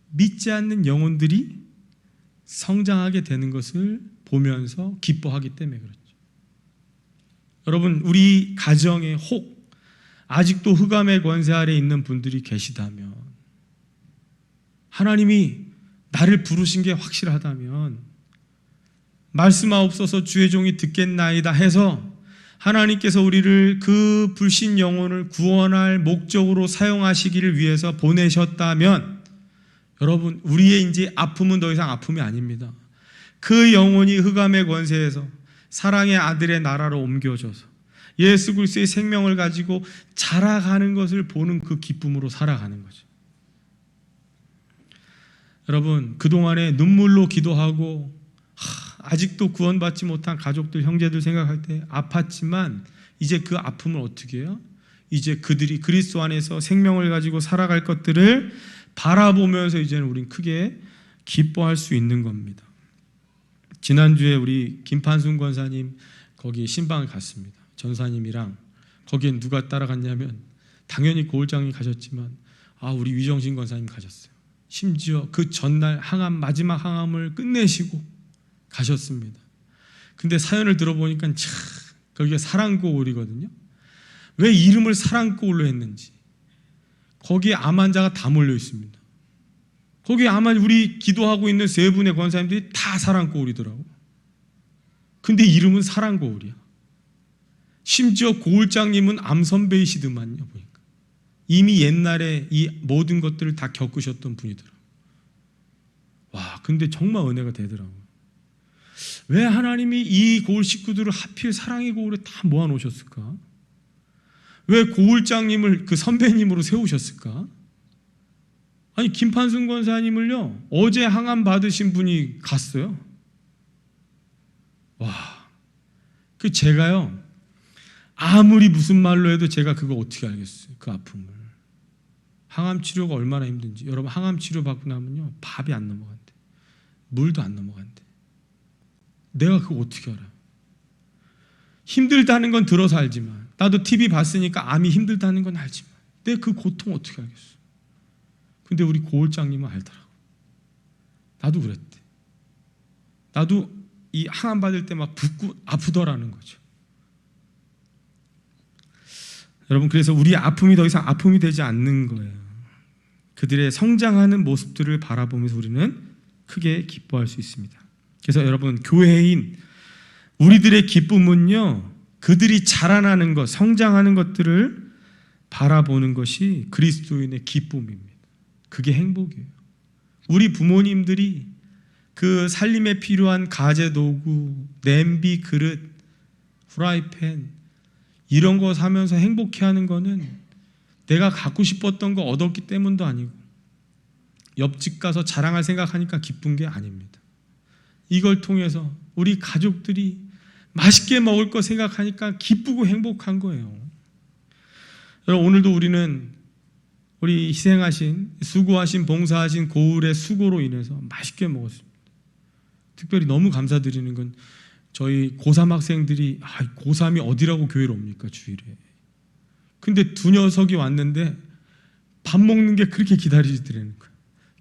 믿지 않는 영혼들이 성장하게 되는 것을 보면서 기뻐하기 때문에 그렇죠. 여러분, 우리 가정에 혹 아직도 흑암의 권세 아래 있는 분들이 계시다면, 하나님이 나를 부르신 게 확실하다면 말씀하옵소서 주의 종이 듣겠나이다 해서 하나님께서 우리를 그 불신 영혼을 구원할 목적으로 사용하시기를 위해서 보내셨다면, 여러분, 우리의 이제 아픔은 더 이상 아픔이 아닙니다. 그 영혼이 흑암의 권세에서 사랑의 아들의 나라로 옮겨져서 예수 그리스도의 생명을 가지고 자라가는 것을 보는 그 기쁨으로 살아가는 거죠. 여러분, 그동안에 눈물로 기도하고 아직도 구원받지 못한 가족들, 형제들 생각할 때 아팠지만 이제 그 아픔을 어떻게 해요? 이제 그들이 그리스도 안에서 생명을 가지고 살아갈 것들을 바라보면서 이제는 우린 크게 기뻐할 수 있는 겁니다. 지난주에 우리 김판순 권사님 거기 신방을 갔습니다. 전사님이랑. 거기에 누가 따라갔냐면 당연히 고을장님 가셨지만 우리 위정신 권사님 가셨어요. 심지어 그 전날 항암, 마지막 항암을 끝내시고 가셨습니다. 근데 사연을 들어보니까 참 거기가 사랑고울이거든요. 왜 이름을 사랑고울로 했는지. 거기에 암 환자가 다 몰려 있습니다. 거기에 아마 우리 기도하고 있는 세 분의 권사님들이 다 사랑고울이더라고. 근데 이름은 사랑고울이야. 심지어 고울장님은 암 선배이시더만요. 보니까 이미 옛날에 이 모든 것들을 다 겪으셨던 분이더라고. 와, 근데 정말 은혜가 되더라고요. 왜 하나님이 이 고울 식구들을 하필 사랑의 고울에 다 모아놓으셨을까? 왜 고울장님을 그 선배님으로 세우셨을까? 아니, 김판순 권사님을요, 어제 항암 받으신 분이 갔어요. 와, 그 제가요, 아무리 무슨 말로 해도 제가 그거 어떻게 알겠어요, 그 아픔을. 항암 치료가 얼마나 힘든지. 여러분, 항암 치료 받고 나면요, 밥이 안 넘어간대. 물도 안 넘어간대. 내가 그거 어떻게 알아요? 힘들다는 건 들어서 알지만, 나도 TV 봤으니까 암이 힘들다는 건 알지만 내가 그 고통 어떻게 알겠어? 근데 우리 고울장님은 알더라고. 나도 그랬대. 나도 이 항암 받을 때 막 붓고 아프더라는 거죠. 여러분, 그래서 우리 아픔이 더 이상 아픔이 되지 않는 거예요. 그들의 성장하는 모습들을 바라보면서 우리는 크게 기뻐할 수 있습니다. 그래서 여러분, 교회인 우리들의 기쁨은요, 그들이 자라나는 것, 성장하는 것들을 바라보는 것이 그리스도인의 기쁨입니다. 그게 행복이에요. 우리 부모님들이 그 살림에 필요한 가재 도구, 냄비, 그릇, 프라이팬 이런 거 사면서 행복해하는 거는 내가 갖고 싶었던 거 얻었기 때문도 아니고 옆집 가서 자랑할 생각하니까 기쁜 게 아닙니다. 이걸 통해서 우리 가족들이 맛있게 먹을 거 생각하니까 기쁘고 행복한 거예요. 여러분, 오늘도 우리는 우리 희생하신, 수고하신, 봉사하신 고울의 수고로 인해서 맛있게 먹었습니다. 특별히 너무 감사드리는 건 저희 고3 학생들이 고3이 어디라고 교회를 옵니까, 주일에. 근데 두 녀석이 왔는데 밥 먹는 게 그렇게 기다리더라는 거예요.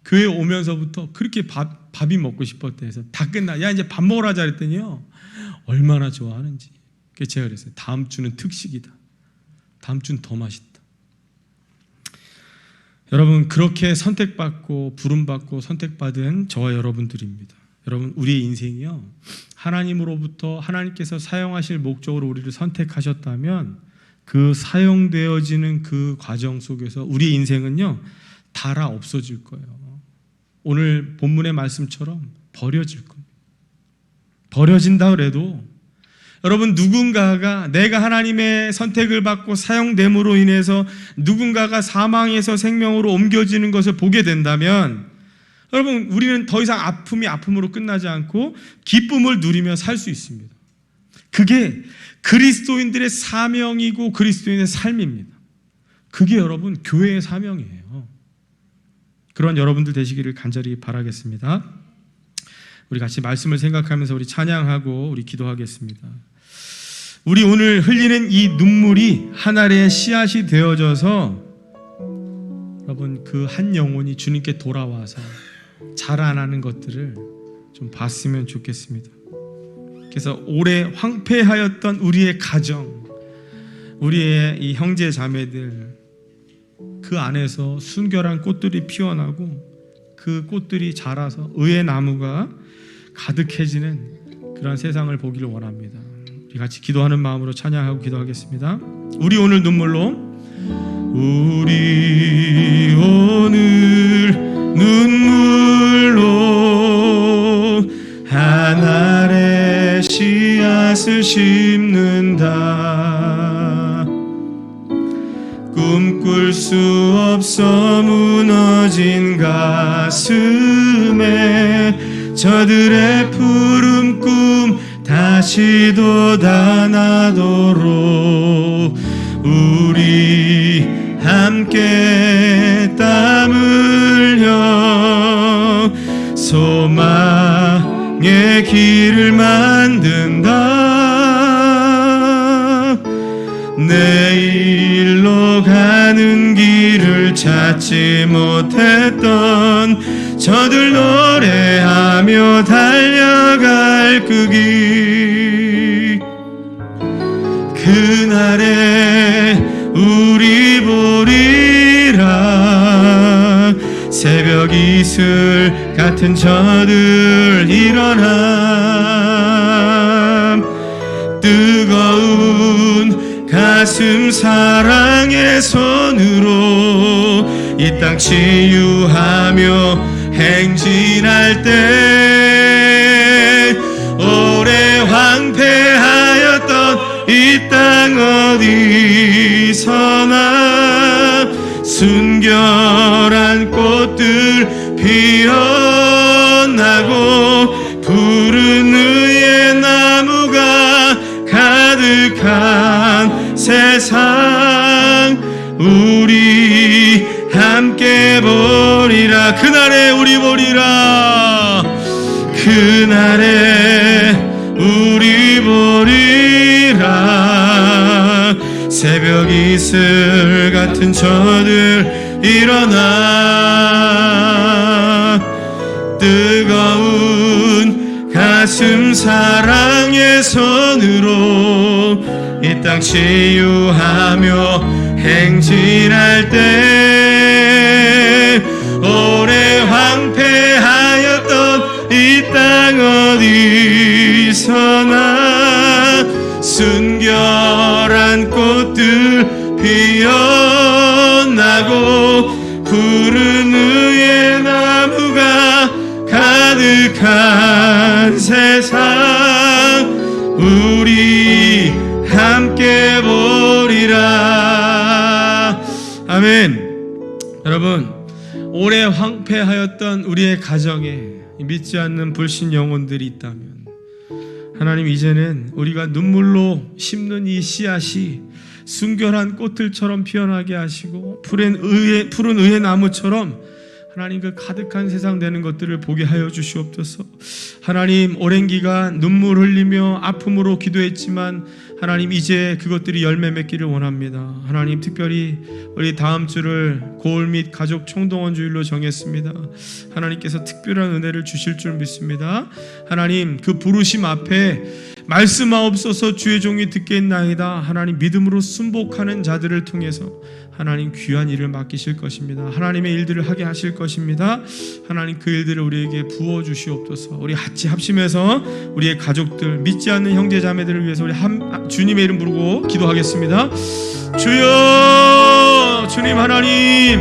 교회 오면서부터 그렇게 밥이 먹고 싶었대 해서 다 끝나. 야, 이제 밥 먹으러 하자 그랬더니요, 얼마나 좋아하는지. 그래서 제가 그랬어요. 다음 주는 특식이다. 다음 주는 더 맛있다. 여러분, 그렇게 선택받고 부름받고 선택받은 저와 여러분들입니다. 여러분, 우리의 인생이요, 하나님으로부터 하나님께서 사용하실 목적으로 우리를 선택하셨다면 그 사용되어지는 그 과정 속에서 우리의 인생은요, 달아 없어질 거예요. 오늘 본문의 말씀처럼 버려질 겁니다. 버려진다 그래도 여러분, 누군가가 내가 하나님의 선택을 받고 사용됨으로 인해서 누군가가 사망에서 생명으로 옮겨지는 것을 보게 된다면 여러분, 우리는 더 이상 아픔이 아픔으로 끝나지 않고 기쁨을 누리며 살 수 있습니다. 그게 그리스도인들의 사명이고 그리스도인의 삶입니다. 그게 여러분, 교회의 사명이에요. 그런 여러분들 되시기를 간절히 바라겠습니다. 우리 같이 말씀을 생각하면서 우리 찬양하고 우리 기도하겠습니다. 우리 오늘 흘리는 이 눈물이 한 알의 씨앗이 되어져서 여러분, 그 한 영혼이 주님께 돌아와서 자라나는 것들을 좀 봤으면 좋겠습니다. 그래서 오래 황폐하였던 우리의 가정, 우리의 이 형제 자매들, 그 안에서 순결한 꽃들이 피어나고 그 꽃들이 자라서 의의 나무가 가득해지는 그런 세상을 보기를 원합니다. 우리 같이 기도하는 마음으로 찬양하고 기도하겠습니다. 우리 오늘 눈물로, 우리 오늘 눈물로 한 알의 씨앗 씨앗을 심는다. 꿈꿀 수 없어 무너진 가슴에 저들의 푸른 꿈 다시 돋아나도록 우리 함께 땀 흘려 소망의 길을 만든다. 내일로 가는 길을 찾지 못했던 저들 노래하며 달려갈 그 길, 그날에 우리 보리라. 새벽 이슬 같은 저들 일어나 뜨거운 가슴 사랑의 손으로 이 땅 치유하며 행진할 때 오래 황폐하였던 이 땅 어디서나 순결한 꽃들 피어나고 푸른 의의 나무가 가득한 세상 우리 함께 보리라. 그날에 우리 보리라. 그날에 우리 보리라. 새벽 이슬 같은 저들 일어나 뜨거운 가슴 사랑의 손으로 이 땅 치유하며 행진할 때 오래 황폐하였던 이 땅 어디서나 순결한 꽃들 피어나고 푸른 의의 나무가 가득한 세상 우리 함께 보리라. 아멘. 여러분, 오래 황폐하였던 우리의 가정에 믿지 않는 불신 영혼들이 있다면 하나님 이제는 우리가 눈물로 심는 이 씨앗이 순결한 꽃들처럼 피어나게 하시고 푸른 의의 나무처럼 하나님 그 가득한 세상 되는 것들을 보게 하여 주시옵소서. 하나님 오랜 기간 눈물 흘리며 아픔으로 기도했지만 하나님 이제 그것들이 열매 맺기를 원합니다. 하나님 특별히 우리 다음 주를 고을 및 가족 총동원 주일로 정했습니다. 하나님께서 특별한 은혜를 주실 줄 믿습니다. 하나님 그 부르심 앞에 말씀하옵소서 주의 종이 듣겠나이다. 하나님 믿음으로 순복하는 자들을 통해서 하나님 귀한 일을 맡기실 것입니다. 하나님의 일들을 하게 하실 것입니다. 하나님 그 일들을 우리에게 부어주시옵소서. 우리 같이 합심해서 우리의 가족들 믿지 않는 형제 자매들을 위해서 우리 주님의 이름 부르고 기도하겠습니다. 주여, 주님 하나님,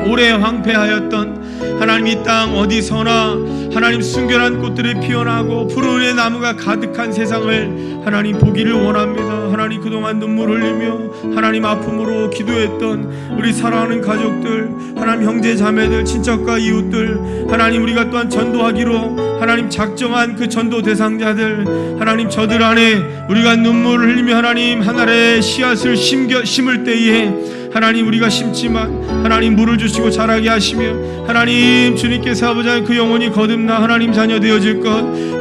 오래 황폐하였던 하나님 이 땅 어디서나 하나님 순결한 꽃들이 피어나고 푸른 의의 나무가 가득한 세상을 하나님 보기를 원합니다. 하나님 그동안 눈물 흘리며 하나님 아픔으로 기도했던 우리 사랑하는 가족들, 하나님 형제 자매들, 친척과 이웃들, 하나님 우리가 또한 전도하기로 하나님 작정한 그 전도 대상자들, 하나님 저들 안에 우리가 눈물을 흘리며 하나님 하늘의 씨앗을 심을 때에 하나님 우리가 심지만 하나님 물을 주시고 자라게 하시며 하나님 주님께서 아버지 하나님 그 영혼이 거듭나 하나님 자녀 되어질 것,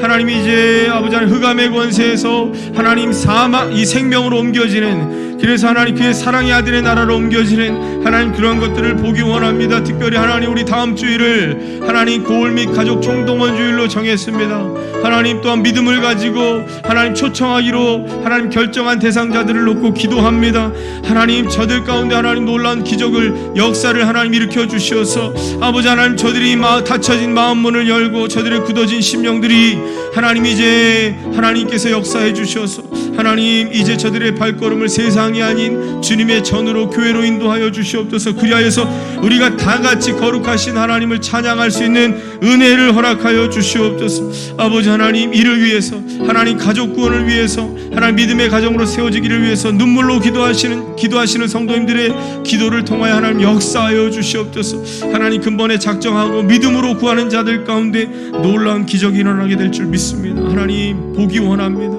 하나님 이제 아버지 하나님 흑암의 권세에서 하나님 사망 이 생명으로 옮겨지는, 그래서 하나님 그의 사랑의 아들의 나라로 옮겨지는 하나님 그런 것들을 보기 원합니다. 특별히 하나님 우리 다음 주일을 하나님 고을 및 가족 총동원 주일로 정했습니다. 하나님 또한 믿음을 가지고 하나님 초청하기로 하나님 결정한 대상자들을 놓고 기도합니다. 하나님 저들 가운데 하나님 놀라운 기적을 역사를 하나님 일으켜 주시어서 아버지 하나님 저들이 다쳐진 마음 문을 열고 저들의 굳어진 심령들이 하나님 이제 하나님께서 역사해 주셔서 하나님 이제 저들의 발걸음을 세상이 아닌 주님의 전으로 교회로 인도하여 주시옵소서. 그리하여서 우리가 다 같이 거룩하신 하나님을 찬양할 수 있는 은혜를 허락하여 주시옵소서. 아버지 하나님 이를 위해서 하나님 가족 구원을 위해서 하나님 믿음의 가정으로 세워지기를 위해서 눈물로 기도하시는 성도님들의 기도를 통하여 하나님 역사하여 주시옵소서. 하나님 근본에 작정하고 믿음으로 구하는 자들 가운데 놀라운 기적이 일어나게 될 줄 믿습니다. 하나님 보기 원합니다.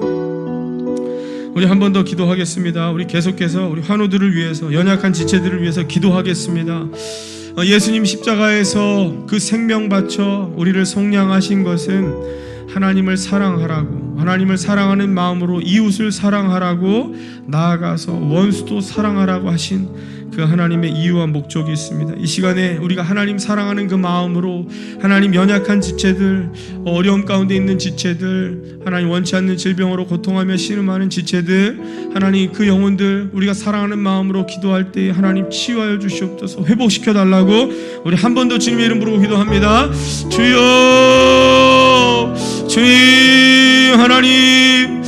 우리 한 번 더 기도하겠습니다. 우리 계속해서 우리 환우들을 위해서 연약한 지체들을 위해서 기도하겠습니다. 예수님 십자가에서 그 생명 바쳐 우리를 속량하신 것은 하나님을 사랑하라고, 하나님을 사랑하는 마음으로 이웃을 사랑하라고, 나아가서 원수도 사랑하라고 하신 그 하나님의 이유와 목적이 있습니다. 이 시간에 우리가 하나님 사랑하는 그 마음으로 하나님 연약한 지체들, 어려움 가운데 있는 지체들, 하나님 원치 않는 질병으로 고통하며 신음하는 지체들, 하나님 그 영혼들 우리가 사랑하는 마음으로 기도할 때 하나님 치유하여 주시옵소서. 회복시켜 달라고 우리 한 번 더 주님의 이름 부르고 기도합니다. 주여, 주님, 하나님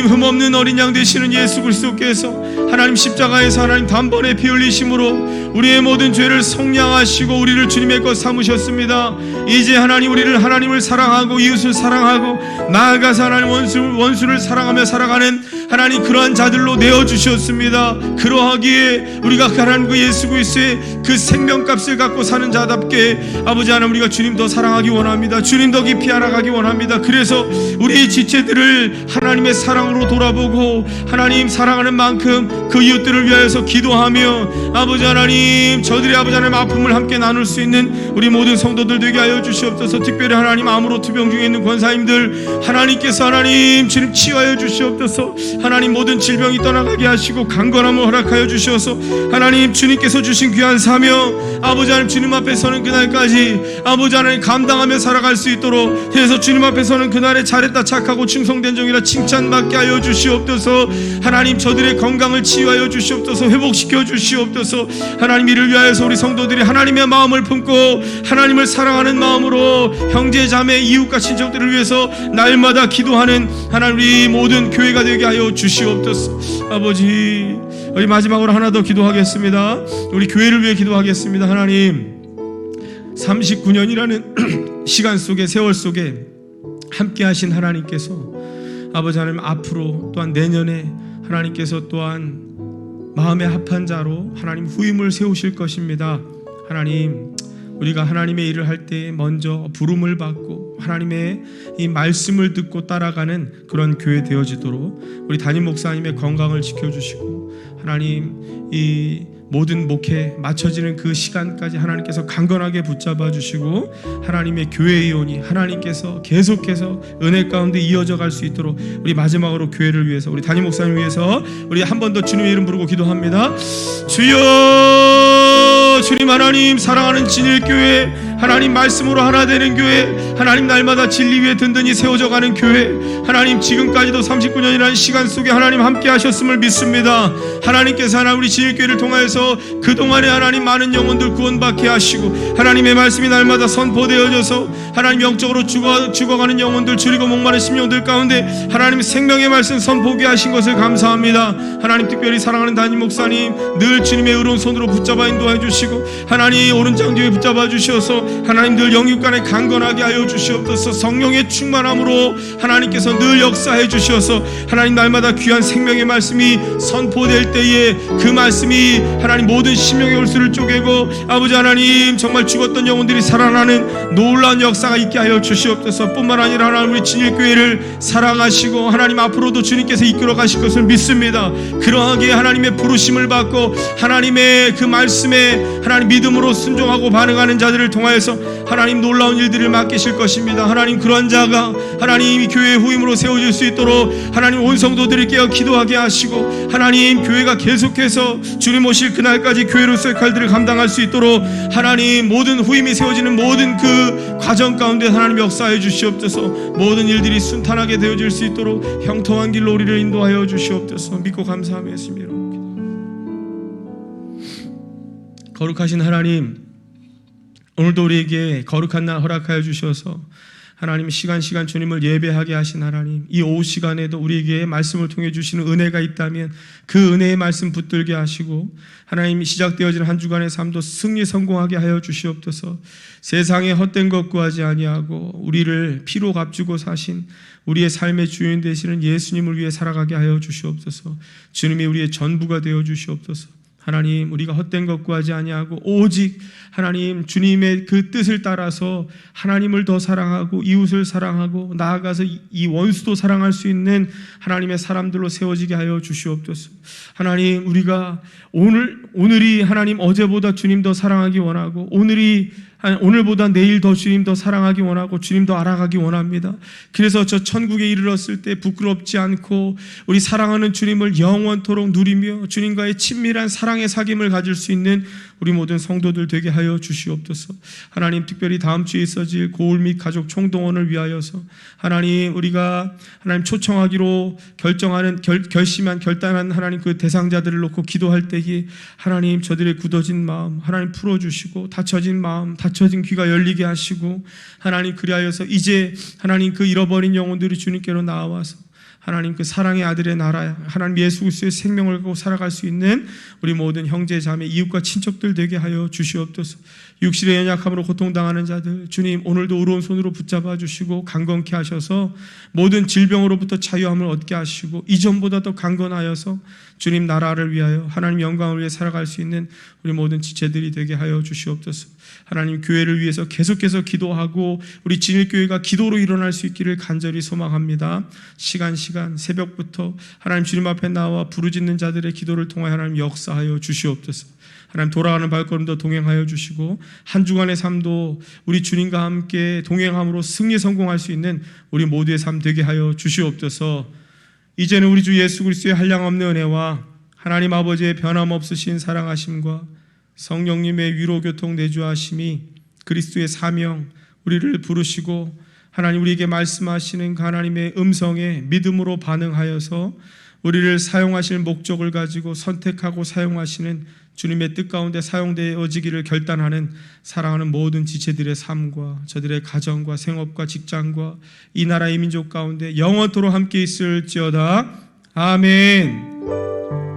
흠없는 어린 양 되시는 예수 그리스도께서 하나님 십자가에서 하나님 단번에 피 흘리심으로 우리의 모든 죄를 속량하시고 우리를 주님의 것 삼으셨습니다. 이제 하나님 우리를 하나님을 사랑하고 이웃을 사랑하고 나아가서 하나님 원수를 사랑하며 살아가는 하나님 그러한 자들로 내어주셨습니다. 그러하기에 우리가 하나님 그 예수 그리스도의 그 생명값을 갖고 사는 자답게 아버지 하나님 우리가 주님 더 사랑하기 원합니다. 주님 더 깊이 알아가기 원합니다. 그래서 우리 지체들을 하나님의 사랑으로 돌아보고 하나님 사랑하는 만큼 그 이웃들을 위하여서 기도하며 아버지 하나님 저들의 아버지 하나님 아픔을 함께 나눌 수 있는 우리 모든 성도들 되게 하여 주시옵소서. 특별히 하나님 암으로 투병 중에 있는 권사님들 하나님께서 하나님 주님 치유하여 주시옵소서. 하나님 모든 질병이 떠나가게 하시고 강건함을 허락하여 주셔서 하나님 주님께서 주신 귀한 사명 아버지 하나님 주님 앞에 서는 그날까지 아버지 하나님 감당하며 살아갈 수 있도록 그래서 주님 앞에 서는 그날에 잘했다 착하고 충성된 종이라 칭찬받게 하여 주시옵소서. 하나님 저들의 건강을 치유하여 주시옵소서. 회복시켜 주시옵소서. 하나님 이를 위하여서 우리 성도들이 하나님의 마음을 품고 하나님을 사랑하는 마음으로 형제 자매 이웃과 친척들을 위해서 날마다 기도하는 하나님 우리 모든 교회가 되게 하여 주시옵소서. 아버지 우리 마지막으로 하나 더 기도하겠습니다. 우리 교회를 위해 기도하겠습니다. 하나님 39년이라는 시간 속에 세월 속에 함께 하신 하나님께서 아버지 하나님 앞으로 또한 내년에 하나님께서 또한 마음에 합한 자로 하나님 후임을 세우실 것입니다. 하나님 우리가 하나님의 일을 할 때 먼저 부름을 받고 하나님의 이 말씀을 듣고 따라가는 그런 교회 되어지도록 우리 담임 목사님의 건강을 지켜주시고 하나님 이 모든 목회 맞춰지는 그 시간까지 하나님께서 강건하게 붙잡아 주시고 하나님의 교회의 이혼이 하나님께서 계속해서 은혜 가운데 이어져 갈 수 있도록 우리 마지막으로 교회를 위해서 우리 담임 목사님 위해서 우리 한 번 더 주님의 이름 부르고 기도합니다. 주여 주님 하나님 사랑하는 진일교회 하나님 말씀으로 하나 되는 교회 하나님 날마다 진리 위에 든든히 세워져 가는 교회 하나님 지금까지도 39년이라는 시간 속에 하나님 함께 하셨음을 믿습니다. 하나님께서 하나님 우리 진일교회를 통하여서 그동안에 하나님 많은 영혼들 구원받게 하시고 하나님의 말씀이 날마다 선포되어져서 하나님 영적으로 죽어가는 영혼들 줄이고 목마른 심령들 가운데 하나님 생명의 말씀 선포하게 하신 것을 감사합니다. 하나님 특별히 사랑하는 담임 목사님 늘 주님의 의로운 손으로 붙잡아 인도해 주시고 하나님 오른쪽 뒤에 붙잡아 주셔서 하나님 늘 영육간에 강건하게 하여 주시옵소서. 성령의 충만함으로 하나님께서 늘 역사해 주셔서 하나님 날마다 귀한 생명의 말씀이 선포될 때에 그 말씀이 하나님 모든 심령의 홀수를 쪼개고 아버지 하나님 정말 죽었던 영혼들이 살아나는 놀라운 역사가 있게 하여 주시옵소서. 뿐만 아니라 하나님 우리 진일교회를 사랑하시고 하나님 앞으로도 주님께서 이끌어 가실 것을 믿습니다. 그러하게 하나님의 부르심을 받고 하나님의 그 말씀에 하나님 믿음으로 순종하고 반응하는 자들을 통하여서 하나님 놀라운 일들을 맡기실 것입니다. 하나님 그러한 자가 하나님 이 교회의 후임으로 세워질 수 있도록 하나님 온 성도들을 깨어 기도하게 하시고 하나님 교회가 계속해서 주님 오실 그날까지 교회로서의 칼들을 감당할 수 있도록 하나님 모든 후임이 세워지는 모든 그 과정 가운데 하나님 역사해 주시옵소서. 모든 일들이 순탄하게 되어질 수 있도록 형통한 길로 우리를 인도하여 주시옵소서. 믿고 감사하며 예수님 이름으로 거룩하신 하나님 오늘도 우리에게 거룩한 날 허락하여 주셔서 하나님 시간 주님을 예배하게 하신 하나님, 이 오후 시간에도 우리에게 말씀을 통해 주시는 은혜가 있다면 그 은혜의 말씀 붙들게 하시고 하나님 시작되어진 한 주간의 삶도 승리 성공하게 하여 주시옵소서. 세상에 헛된 것 구하지 아니하고 우리를 피로 값주고 사신 우리의 삶의 주인 되시는 예수님을 위해 살아가게 하여 주시옵소서. 주님이 우리의 전부가 되어 주시옵소서. 하나님, 우리가 헛된 것 구하지 아니하고 오직 하나님 주님의 그 뜻을 따라서 하나님을 더 사랑하고 이웃을 사랑하고 나아가서 이 원수도 사랑할 수 있는 하나님의 사람들로 세워지게 하여 주시옵소서. 하나님, 우리가 오늘이 하나님 어제보다 주님 더 사랑하기 원하고 오늘보다 내일 더 주님 더 사랑하기 원하고 주님 더 알아가기 원합니다. 그래서 저 천국에 이르렀을 때 부끄럽지 않고 우리 사랑하는 주님을 영원토록 누리며 주님과의 친밀한 사랑의 사귐을 가질 수 있는 우리 모든 성도들 되게 하여 주시옵소서. 하나님, 특별히 다음 주에 있어질 고울 및 가족 총동원을 위하여서 하나님, 우리가 하나님 초청하기로 결단한 하나님 그 대상자들을 놓고 기도할 때에 하나님 저들의 굳어진 마음 하나님 풀어주시고 다쳐진 마음 다쳐진 귀가 열리게 하시고 하나님 그리하여서 이제 하나님 그 잃어버린 영혼들이 주님께로 나와서 하나님 그 사랑의 아들의 나라 하나님 예수 그리스도의 생명을 갖고 살아갈 수 있는 우리 모든 형제 자매 이웃과 친척들 되게 하여 주시옵소서. 육신의 연약함으로 고통당하는 자들 주님 오늘도 의로운 손으로 붙잡아 주시고 강건케 하셔서 모든 질병으로부터 자유함을 얻게 하시고 이전보다 더 강건하여서 주님 나라를 위하여 하나님 영광을 위해 살아갈 수 있는 우리 모든 지체들이 되게 하여 주시옵소서. 하나님 교회를 위해서 계속해서 기도하고 우리 진일교회가 기도로 일어날 수 있기를 간절히 소망합니다. 시간 새벽부터 하나님 주님 앞에 나와 부르짖는 자들의 기도를 통하여 하나님 역사하여 주시옵소서. 하나님 돌아가는 발걸음도 동행하여 주시고 한 주간의 삶도 우리 주님과 함께 동행함으로 승리 성공할 수 있는 우리 모두의 삶 되게 하여 주시옵소서. 이제는 우리 주 예수 그리스도의 한량없는 은혜와 하나님 아버지의 변함없으신 사랑하심과 성령님의 위로 교통 내주하심이 그리스도의 사명 우리를 부르시고 하나님 우리에게 말씀하시는 그 하나님의 음성에 믿음으로 반응하여서 우리를 사용하실 목적을 가지고 선택하고 사용하시는 주님의 뜻 가운데 사용되어지기를 결단하는 사랑하는 모든 지체들의 삶과 저들의 가정과 생업과 직장과 이 나라 이 민족 가운데 영원토록 함께 있을지어다. 아멘.